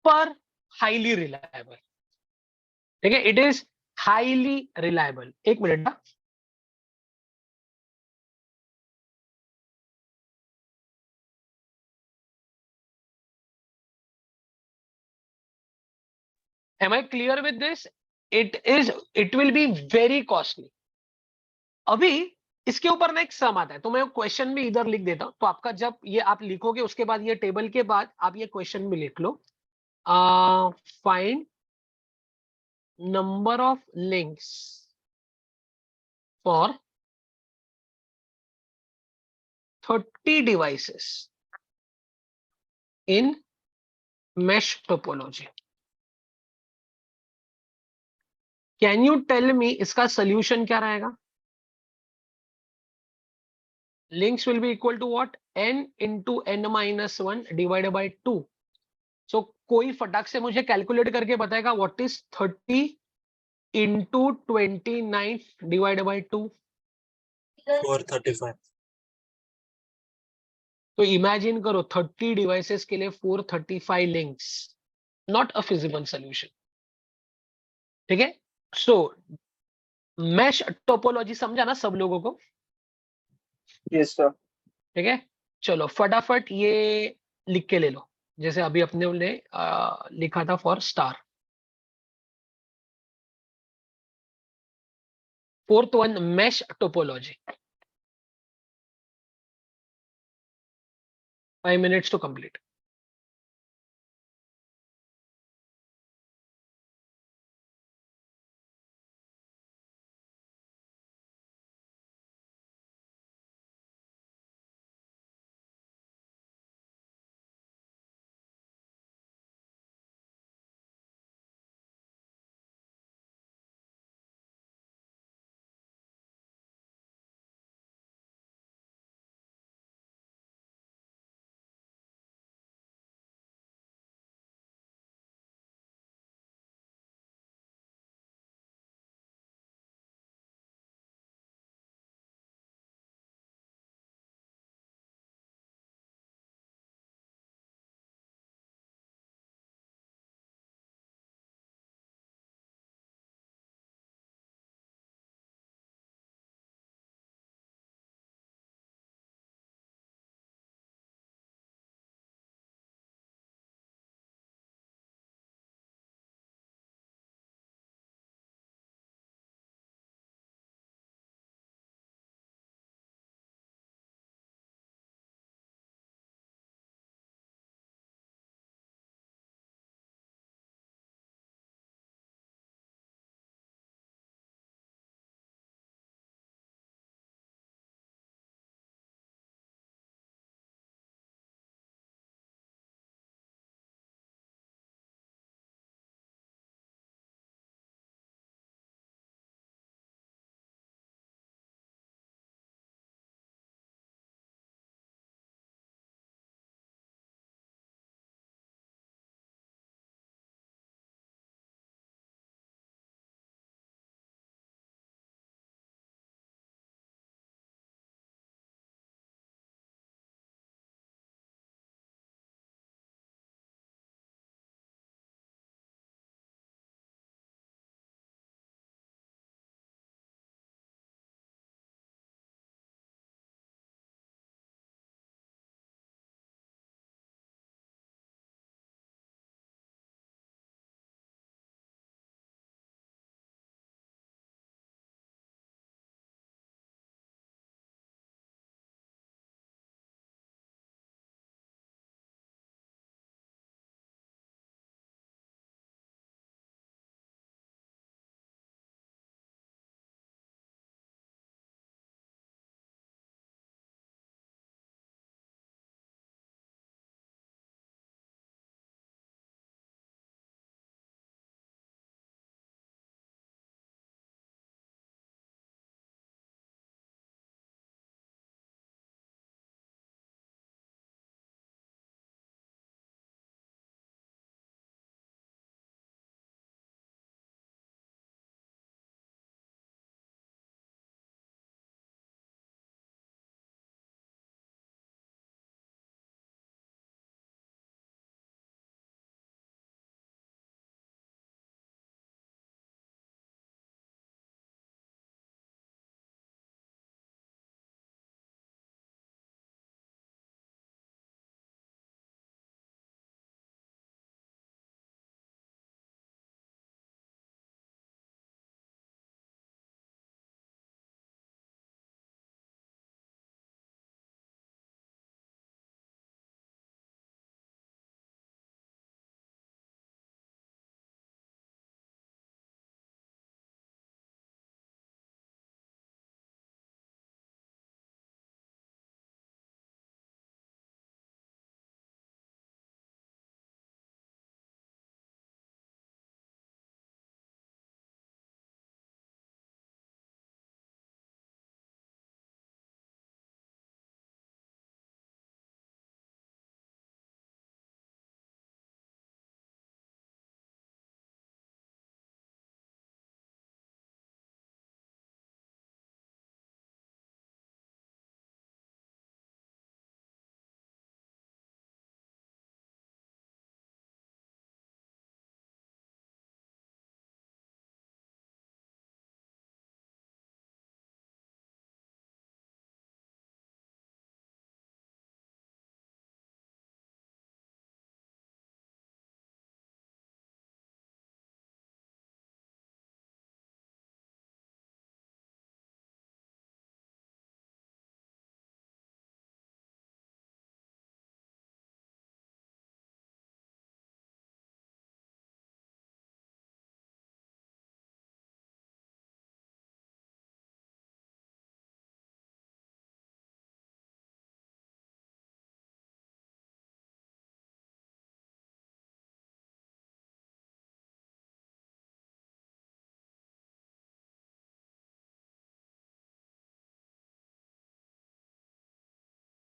पर हाईली रिलायबल। ठीक है, इट इज हाईली रिलायबल। एक मिनट ना, am I clear with this? It will be very costly। अभी इसके ऊपर ना एक सम आता है, तो मैं क्वेश्चन भी इधर लिख देता हूं, तो आपका जब ये आप लिखोगे उसके बाद ये टेबल के बाद आप ये क्वेश्चन भी लिख लो। Find number of links for 30 devices in mesh topology। Can you tell me इसका सोल्यूशन क्या रहेगा? Links will be equal to what? n into n minus 1 divided by 2। So कोई फटाक से मुझे कैलकुलेट करके बताएगा what is 30 into 29 divided by 2? 435. तो इमेजिन करो 30 डिवाइसेस के लिए 435 links, not a feasible solution. ठीक है, सो मैश टोपोलॉजी समझा ना सब लोगों को? Yes, sir. ठीक है, चलो फटाफट ये लिख के ले लो, जैसे अभी अपने ने लिखा था for star. Fourth one, mesh topology. 5 minutes to complete।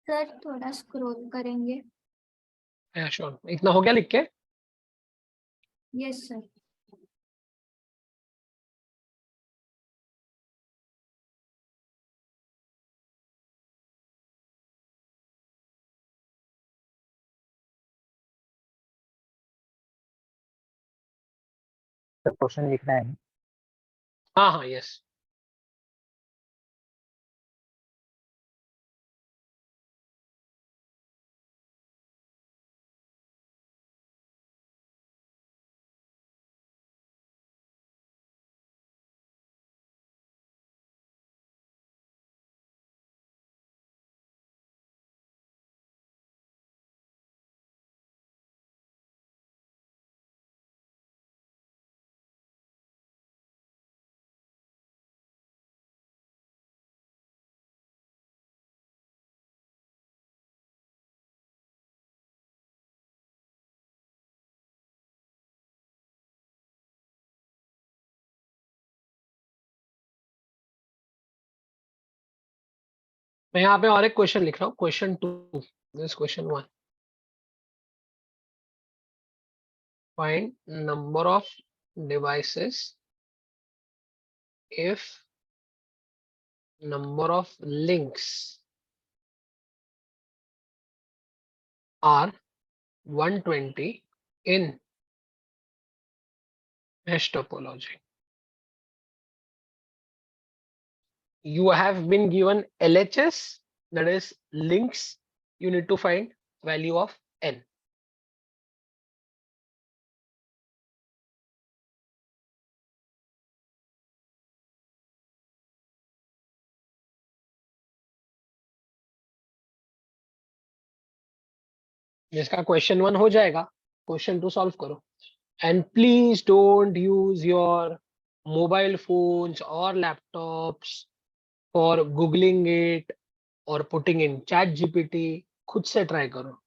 Sir थोड़ा स्क्रॉल करेंगे. श्योर. इतना हो गया लिख के? Yes sir. सर क्वेश्चन लिखना है. हाँ हाँ यस. मैं यहाँ पे और एक क्वेश्चन लिख रहा हूँ. Question 2. This question 1. Find number of devices if number of links are 120 in mesh topology. You have been given LHS, that is links. You need to find value of n. जिसका क्वेश्चन 1 हो जाएगा, क्वेश्चन 2 सॉल्व करो. And please don't use your mobile phones or laptops for googling it or putting in chat GPT. खुद से ट्राई करो.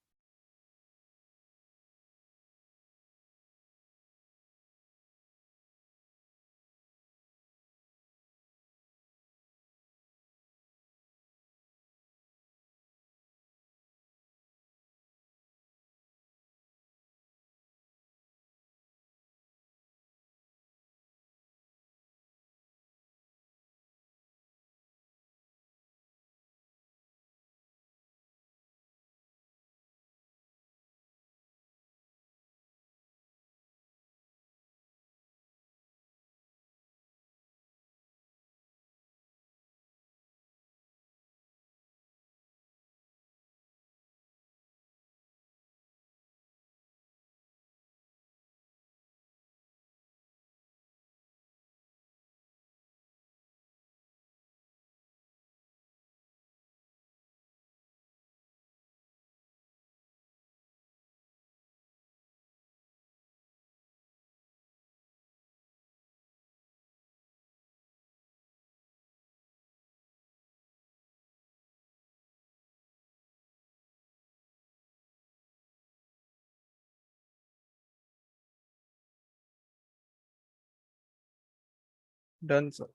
Done, sir.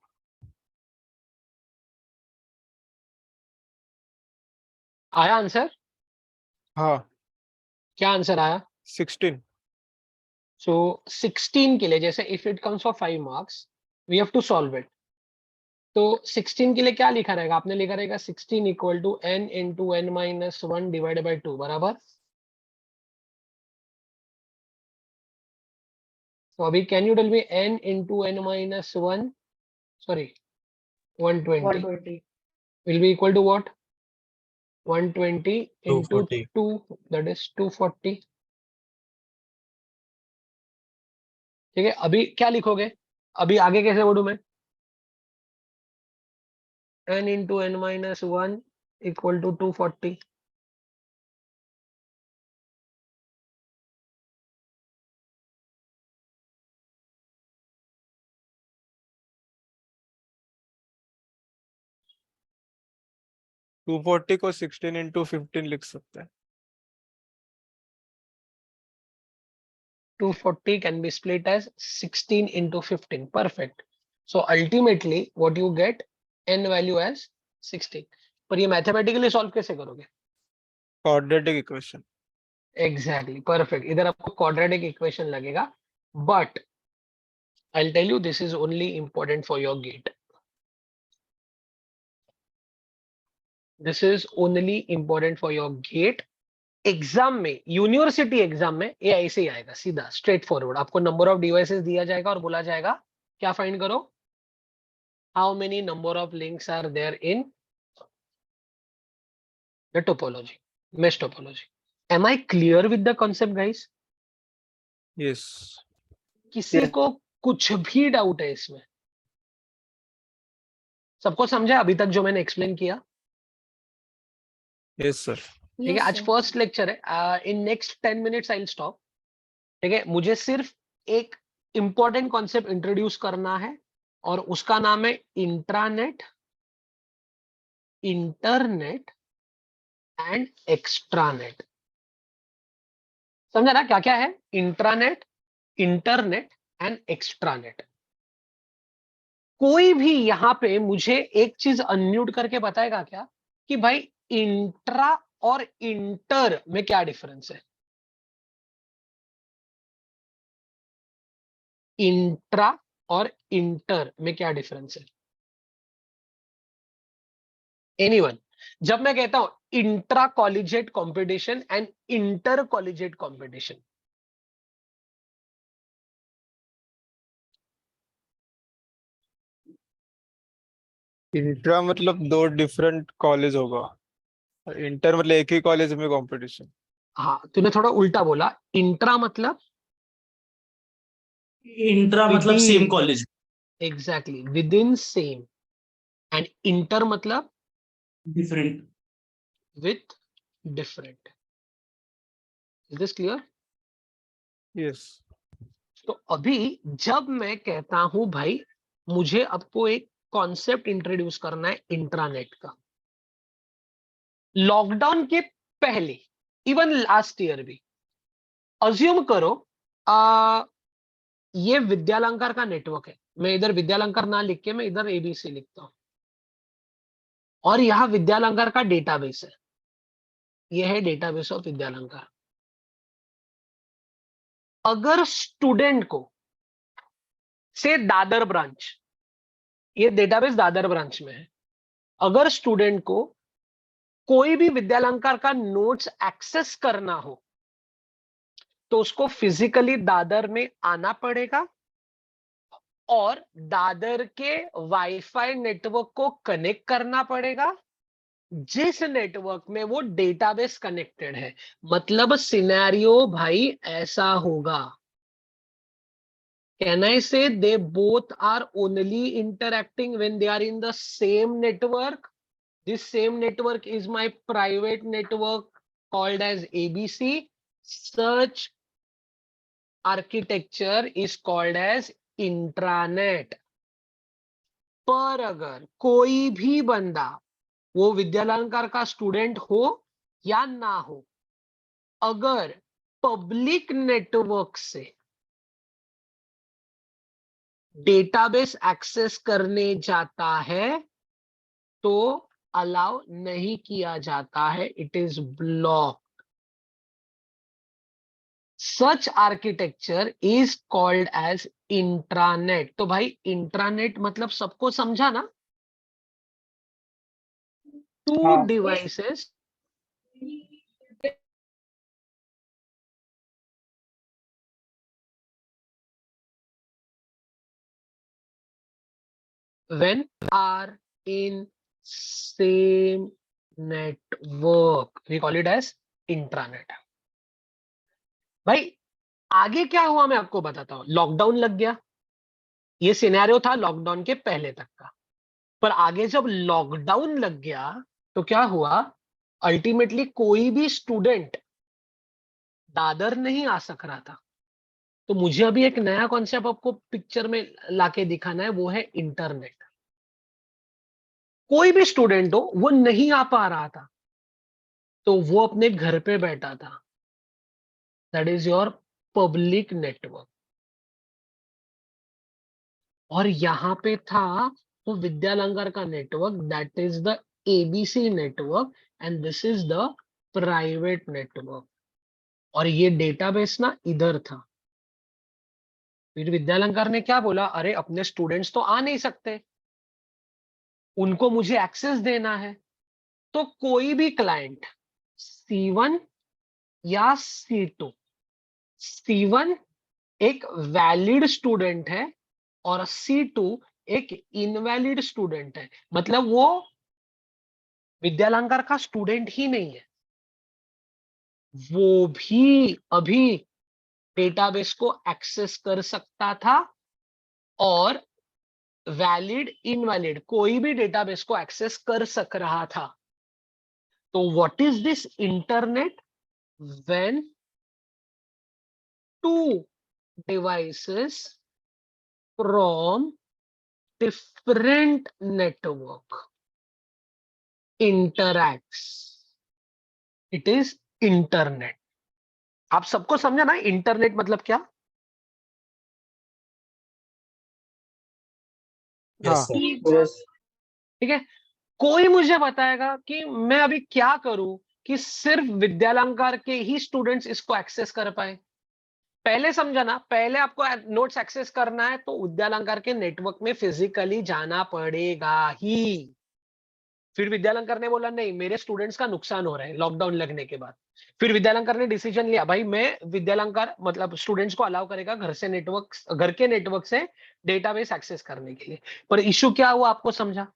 आया आंसर? हाँ, क्या आंसर आया? 16. सो 16 के लिए, जैसे if it comes for 5 marks we have to solve it. तो 16 के लिए क्या लिखा रहेगा? आपने लिखा रहेगा 16 equal to n into n minus 1 divided by 2 बराबर. तो अभी can you tell me n into n minus 1, sorry 120 will be equal to what? 120 into 240. 2, that is 240. ठीक है, अभी क्या लिखोगे? अभी आगे कैसे बढ़ू मैं? n into n minus 1 equal to 240. To 240 को 16 into 15 लिख सकते हैं. 240 can be split as 16 into 15. Perfect. So ultimately what you get n value as 16. पर ये मैथमेटिकली सॉल्व कैसे करोगे? Quadratic equation. Exactly, perfect. इधर आपको क्वाड्रेटिक इक्वेशन लगेगा, but I will tell you this is only important for your GATE. This is only important for your GATE. Exam में, यूनिवर्सिटी एग्जाम में ये ऐसे ही आएगा, सीधा स्ट्रेट फॉरवर्ड। आपको नंबर ऑफ डिवाइसेस दिया जाएगा और बोला जाएगा क्या फाइंड करो, how many number of links are there in the topology, mesh topology. Am I clear with the concept guys? Yes. किसी Yes. को कुछ भी डाउट है इसमें? सबको समझा अभी तक जो मैंने एक्सप्लेन किया? Yes sir. ठीक है, Yes, आज sir. फर्स्ट लेक्चर है। In next 10 minutes I will stop. ठीक है, मुझे सिर्फ एक इंपॉर्टेंट कॉन्सेप्ट इंट्रोड्यूस करना है और उसका नाम है इंट्रानेट, इंटरनेट एंड एक्स्ट्रानेट। समझा ना क्या क्या है? Intranet, internet and extranet. कोई भी यहां पे मुझे एक चीज अनम्यूट करके बताएगा क्या कि भाई इंट्रा और इंटर में क्या डिफरेंस है? इंट्रा और इंटर में क्या डिफरेंस है? एनीवन? जब मैं कहता हूं intra collegiate competition and inter collegiate competition, intra मतलब 2 डिफरेंट कॉलेज होगा, इंटर मतलब एक ही कॉलेज में कंपटीशन। हाँ तूने थोड़ा उल्टा बोला। इंट्रा मतलब इंट्रा मतलब सेम Within. कॉलेज। Exactly, within same. And inter मतलब different. With different. Is this clear? Yes. तो अभी जब मैं कहता हूं भाई मुझे आपको एक कॉन्सेप्ट इंट्रोड्यूस करना है इंट्रानेट का, लॉकडाउन के पहले, इवन लास्ट ईयर भी, अज्यूम करो ये विद्यालंकार का नेटवर्क है। मैं इधर विद्यालंकार ना लिख के मैं इधर एबीसी लिखता हूं, और यहां विद्यालंकार का डेटाबेस है। यह है डेटाबेस ऑफ विद्यालंकार। अगर स्टूडेंट को से दादर ब्रांच, ये डेटाबेस दादर ब्रांच में है, अगर स्टूडेंट को कोई भी विद्यालंकार का नोट्स एक्सेस करना हो तो उसको फिजिकली दादर में आना पड़ेगा और दादर के वाईफाई नेटवर्क को कनेक्ट करना पड़ेगा जिस नेटवर्क में वो डेटाबेस कनेक्टेड है। मतलब सिनेरियो भाई ऐसा होगा, can I say they both are only interacting when they are in the same network? This same network is my private network called as ABC. Such architecture is called as intranet. पर अगर कोई भी बंदा वो विद्यालंकार का स्टूडेंट हो या ना हो, अगर पब्लिक नेटवर्क से डेटाबेस एक्सेस करने जाता है तो अलाउ नहीं किया जाता है, it is block. Such architecture is called as intranet. तो भाई इंट्रानेट मतलब सबको समझा ना? टू हाँ. Devices when are in same network, we call it as intranet. भाई आगे क्या हुआ मैं आपको बताता हूं। लॉकडाउन लग गया, ये सिनेरियो था लॉकडाउन के पहले तक का। पर आगे जब लॉकडाउन लग गया तो क्या हुआ, अल्टीमेटली कोई भी स्टूडेंट दादर नहीं आ सक रहा था। तो मुझे अभी एक नया कॉन्सेप्ट आपको पिक्चर में लाके दिखाना है, वो है इंटरनेट। कोई भी स्टूडेंट हो वो नहीं आ पा रहा था तो वो अपने घर पे बैठा था, that is your public network. और यहां पे था तो विद्यालंकार का network, that is the ABC network, and this is the private network, और ये डेटाबेस ना इधर था। फिर विद्यालंकार ने क्या बोला, अरे अपने स्टूडेंट्स तो आ नहीं सकते, उनको मुझे एक्सेस देना है। तो कोई भी क्लाइंट C1 या C2, C1 एक वैलिड स्टूडेंट है और C2 एक इनवैलिड स्टूडेंट है, मतलब वो विद्यालंकार का स्टूडेंट ही नहीं है, वो भी अभी डेटाबेस को एक्सेस कर सकता था, और वैलिड इनवैलिड कोई भी डेटाबेस को एक्सेस कर सक रहा था। तो what is this internet? When two devices from different network interacts, it is internet. आप सबको समझा ना इंटरनेट मतलब क्या? हाँ, Yes. ठीक है, कोई मुझे बताएगा कि मैं अभी क्या करूं कि सिर्फ विद्यालंकार के ही स्टूडेंट्स इसको एक्सेस कर पाए? पहले समझा ना, पहले आपको नोट्स एक्सेस करना है तो विद्यालंकार के नेटवर्क में फिजिकली जाना पड़ेगा ही। फिर विद्यालंकार ने बोला नहीं, मेरे स्टूडेंट्स का नुकसान हो रहा है लॉकडाउन लगने के बाद। फिर विद्यालंकार ने डिसीजन लिया, भाई मैं विद्यालंकार मतलब स्टूडेंट्स को अलाउ करेगा घर से नेटवर्क, घर के नेटवर्क से डेटाबेस एक्सेस करने के लिए। पर इशू क्या हुआ आपको समझा?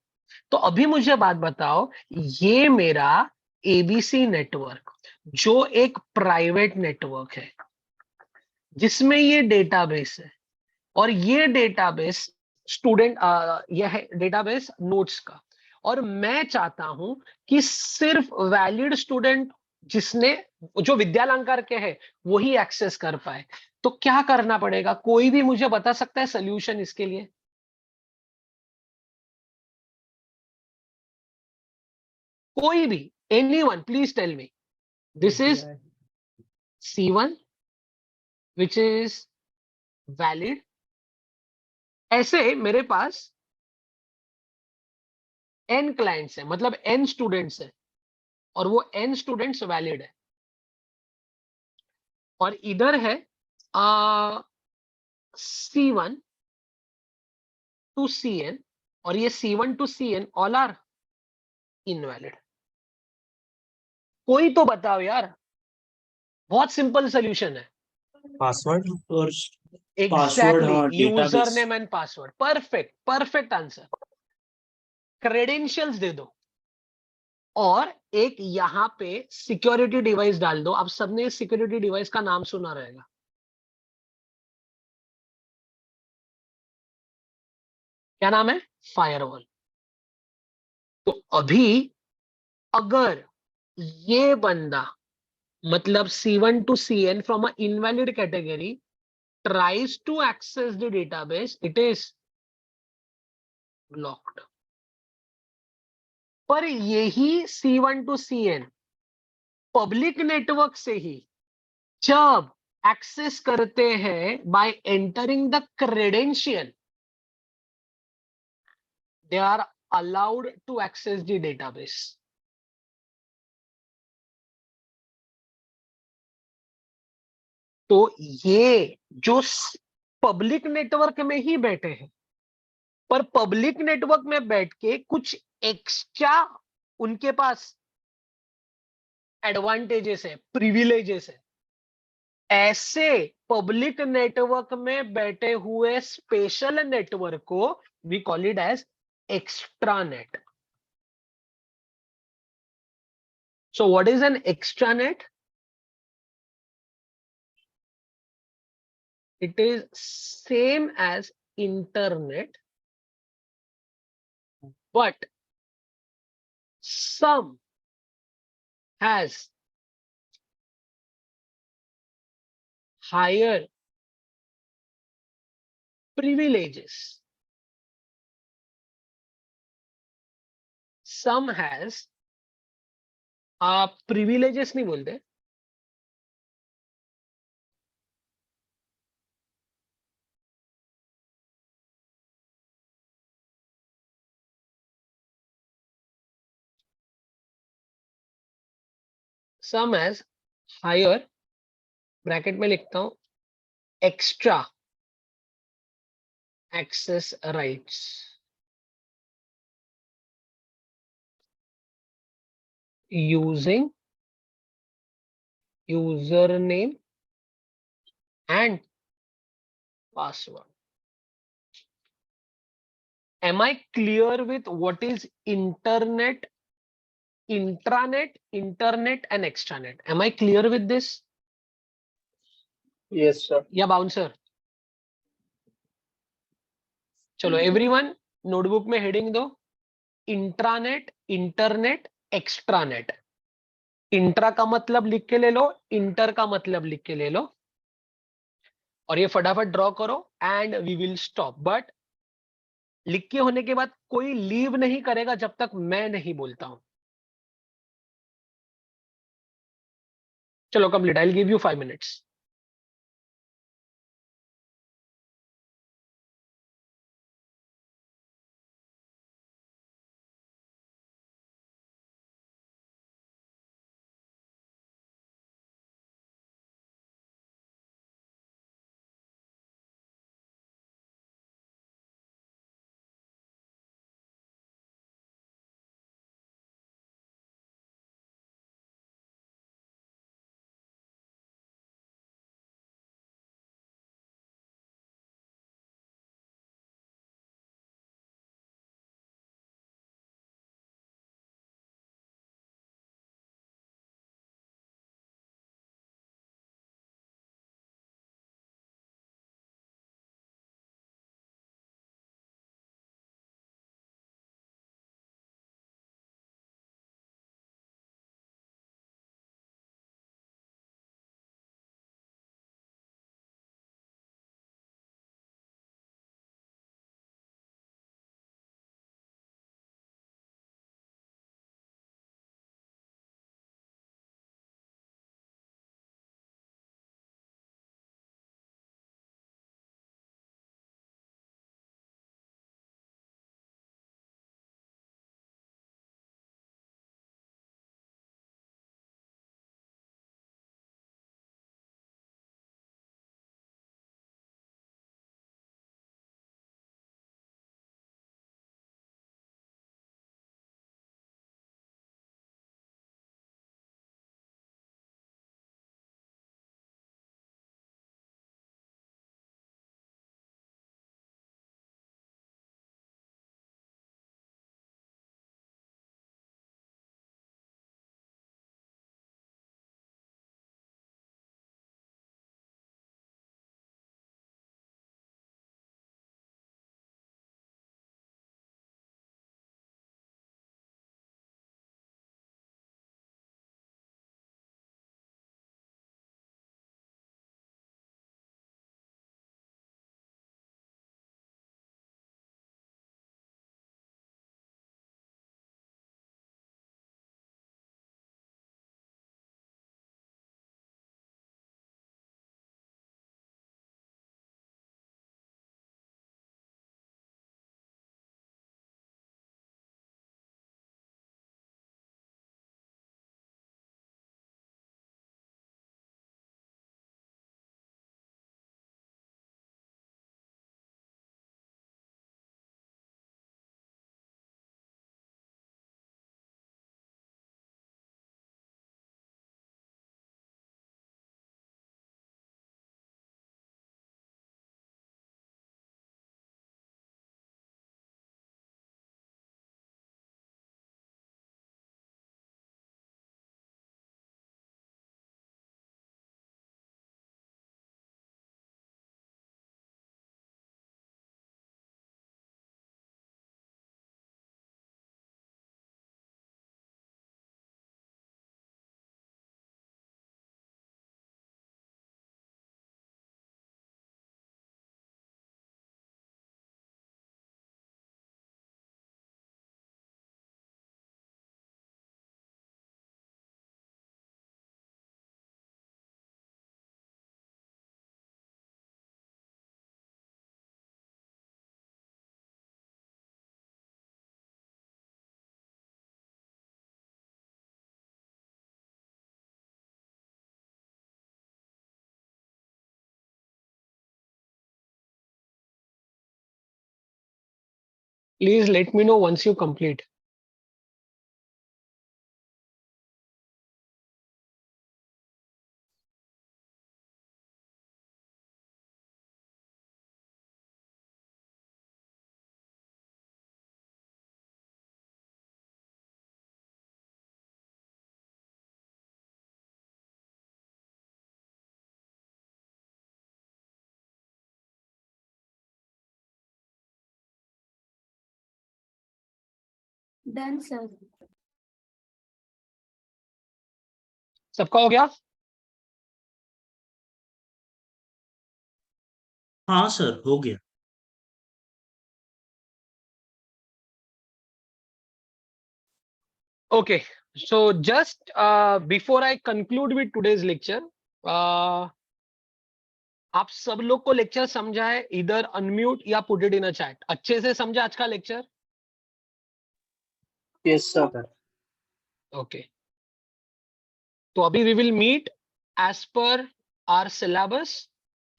तो अभी मुझे बात बताओ, ये मेरा एबीसी नेटवर्क जो एक प्राइवेट नेटवर्क है जिसमें ये डेटाबेस है, और ये डेटाबेस स्टूडेंट, यह है डेटाबेस नोट्स का, और मैं चाहता हूं कि सिर्फ वैलिड स्टूडेंट जिसने जो विद्यालंकार के हैं वही एक्सेस कर पाए। तो क्या करना पड़ेगा? कोई भी मुझे बता सकता है सोल्यूशन इसके लिए? कोई भी, anyone, please tell me. This is C1 which is valid। ऐसे मेरे पास n क्लाइंट्स है, मतलब n स्टूडेंट्स है, और वो n स्टूडेंट्स वैलिड है। और इधर है C1 टू Cn, और ये C1 to Cn all are invalid. कोई तो बताओ यार, बहुत सिंपल सोल्यूशन है। पासवर्ड और पासवर्ड, एग्जैक्टली, हाँ, user database. Name and password, perfect, perfect answer. Credentials दे दो, और एक यहां पे सिक्योरिटी डिवाइस डाल दो। आप सबने सिक्योरिटी डिवाइस का नाम सुना रहेगा, क्या नाम है? फायरवॉल। तो अभी अगर ये बंदा, मतलब C1 to Cn from an invalid category tries to access the database, it is locked। पर यही C1 to Cn public network से ही जब एक्सेस करते हैं bye entering the credential, they are allowed to access the database। तो ये जो पब्लिक नेटवर्क में ही बैठे हैं, पर पब्लिक नेटवर्क में बैठ के कुछ एक्स्ट्रा उनके पास एडवांटेजेस है, प्रिविलेजेस है, ऐसे पब्लिक नेटवर्क में बैठे हुए स्पेशल नेटवर्क को we call it as extranet. So what is an extranet? It is same as internet, but some has higher privileges. Some has आप privileges नहीं बोलते, सम एज हायर, ब्रैकेट में लिखता हूं, extra access rights, using username and password. Am I clear with what is internet, intranet, internet and extranet? Am I clear with this? Yes, sir. या बाउंसर? चलो एवरीवन नोटबुक में हेडिंग दो, इंट्रानेट, इंटरनेट, एक्स्ट्रानेट. इंट्रा का मतलब लिख के ले लो, इंटर का मतलब लिख के ले लो, और ये फटाफट ड्रॉ करो and we will stop. But लिख के होने के बाद कोई लीव नहीं करेगा जब तक मैं नहीं बोलता हूं. चलो complete. I will give you 5 minutes. Please let me know once you complete. Done sir. सबका हो गया? हाँ सर, हो गया। Okay, so just before I conclude with today's lecture, आप सब लोग को लेक्चर समझा है? इधर अनम्यूट या put it in a chat. अच्छे से समझा आज का लेक्चर? Yes, sir. ओके, तो अभी we will meet as per our syllabus,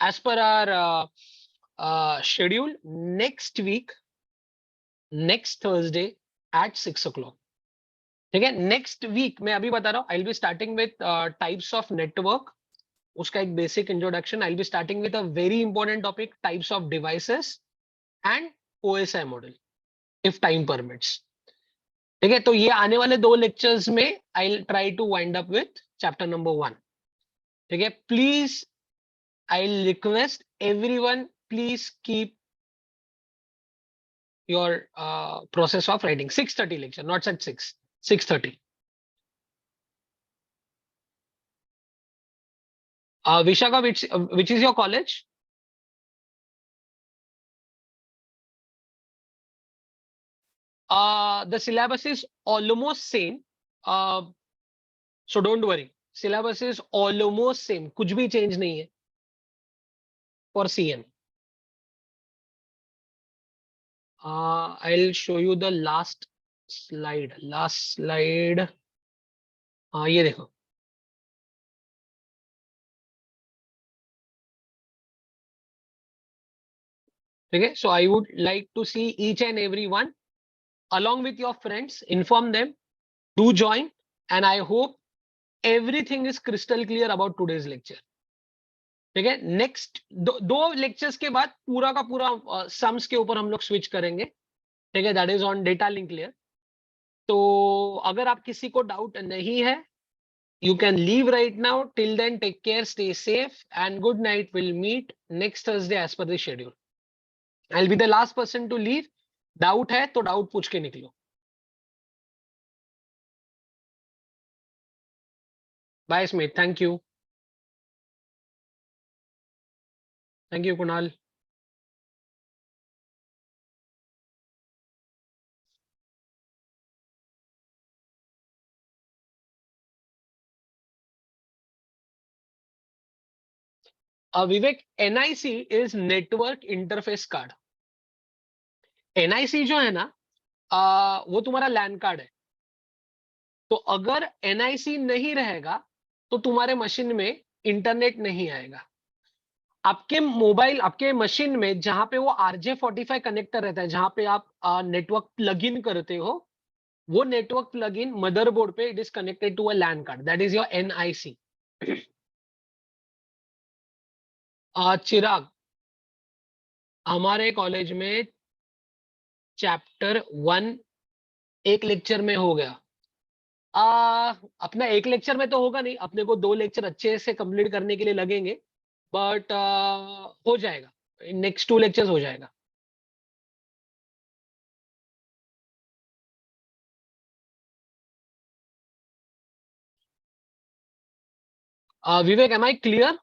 as per our schedule next week, next Thursday at 6 o'clock। ठीक है, नेक्स्ट वीक मैं अभी बता रहा हूँ, I will be starting with types of network, उसका एक basic introduction. I will be starting with a very important topic, types of devices and OSI model, if time permits. ठीक है, तो ये आने वाले 2 लेक्चर्स में I will try to wind up with chapter number 1। ठीक है, please I will request everyone, please keep your process of writing. 6:30 lecture, not at 6, 6:30. Vishaka, which is your college? The syllabus is almost same, so don't worry. Syllabus is almost same, कुछ भी change नहीं है for CN. I'll show you the last slide. ये देखो, ठीक है। So I would like to see each and every one along with your friends, inform them, do join, and I hope everything is crystal clear about today's lecture। ठीक है, नेक्स्ट दो लेक्चर्स के बाद पूरा का पूरा सम्स के ऊपर हम लोग स्विच करेंगे। ठीक है, that is on data link layer. तो अगर आप किसी को डाउट नहीं है, you can leave right now. Till then, take care, stay safe, and good night. We'll meet next Thursday as per the schedule. I'll be the last person to leave. Doubt है तो डाउट पूछ के निकलो। Bye Smith, thank you. Thank you Kunal. Vivek, NIC is network interface card. NIC जो है ना, वो तुम्हारा लैन कार्ड है। तो अगर NIC नहीं रहेगा तो तुम्हारे मशीन में इंटरनेट नहीं आएगा। आपके मोबाइल, आपके मशीन में जहां पे वो RJ45 कनेक्टर रहता है, जहां पे आप नेटवर्क प्लग इन करते हो, वो नेटवर्क प्लग इन मदरबोर्ड पे it is connected to a LAN card, that is your NIC। Chirag, हमारे कॉलेज में चैप्टर 1 एक लेक्चर में हो गया। अपना एक लेक्चर में तो होगा नहीं, अपने को 2 लेक्चर अच्छे से कंप्लीट करने के लिए लगेंगे, बट हो जाएगा, नेक्स्ट 2 लेक्चर्स हो जाएगा। Vivek, am I clear?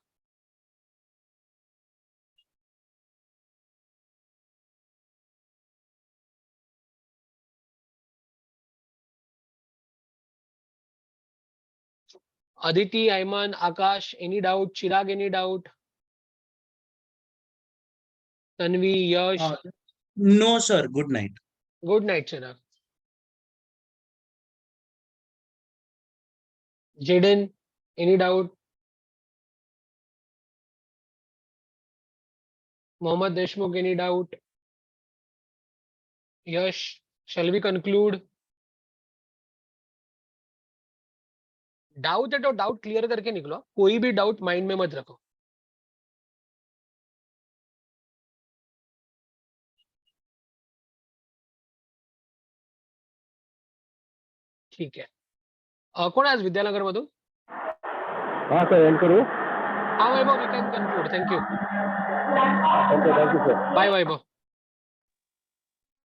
Aditi, Ayman, Akash, any doubt? Chirag, any doubt? Tanvi, Yash, No sir, good night. good night, Chirag. Jaden, any doubt? Mohammad Deshmukh, any doubt? Yash, shall we conclude? Doubt है तो डाउट क्लियर करके निकलो, कोई भी डाउट माइंड में मत रखो। ठीक है, कोण आहे आज विद्यानगर मधून? हाँ सर एंड करूँ हाँ Vaibhav, we can conclude, thank you, okay thank you sir bye Vaibhav.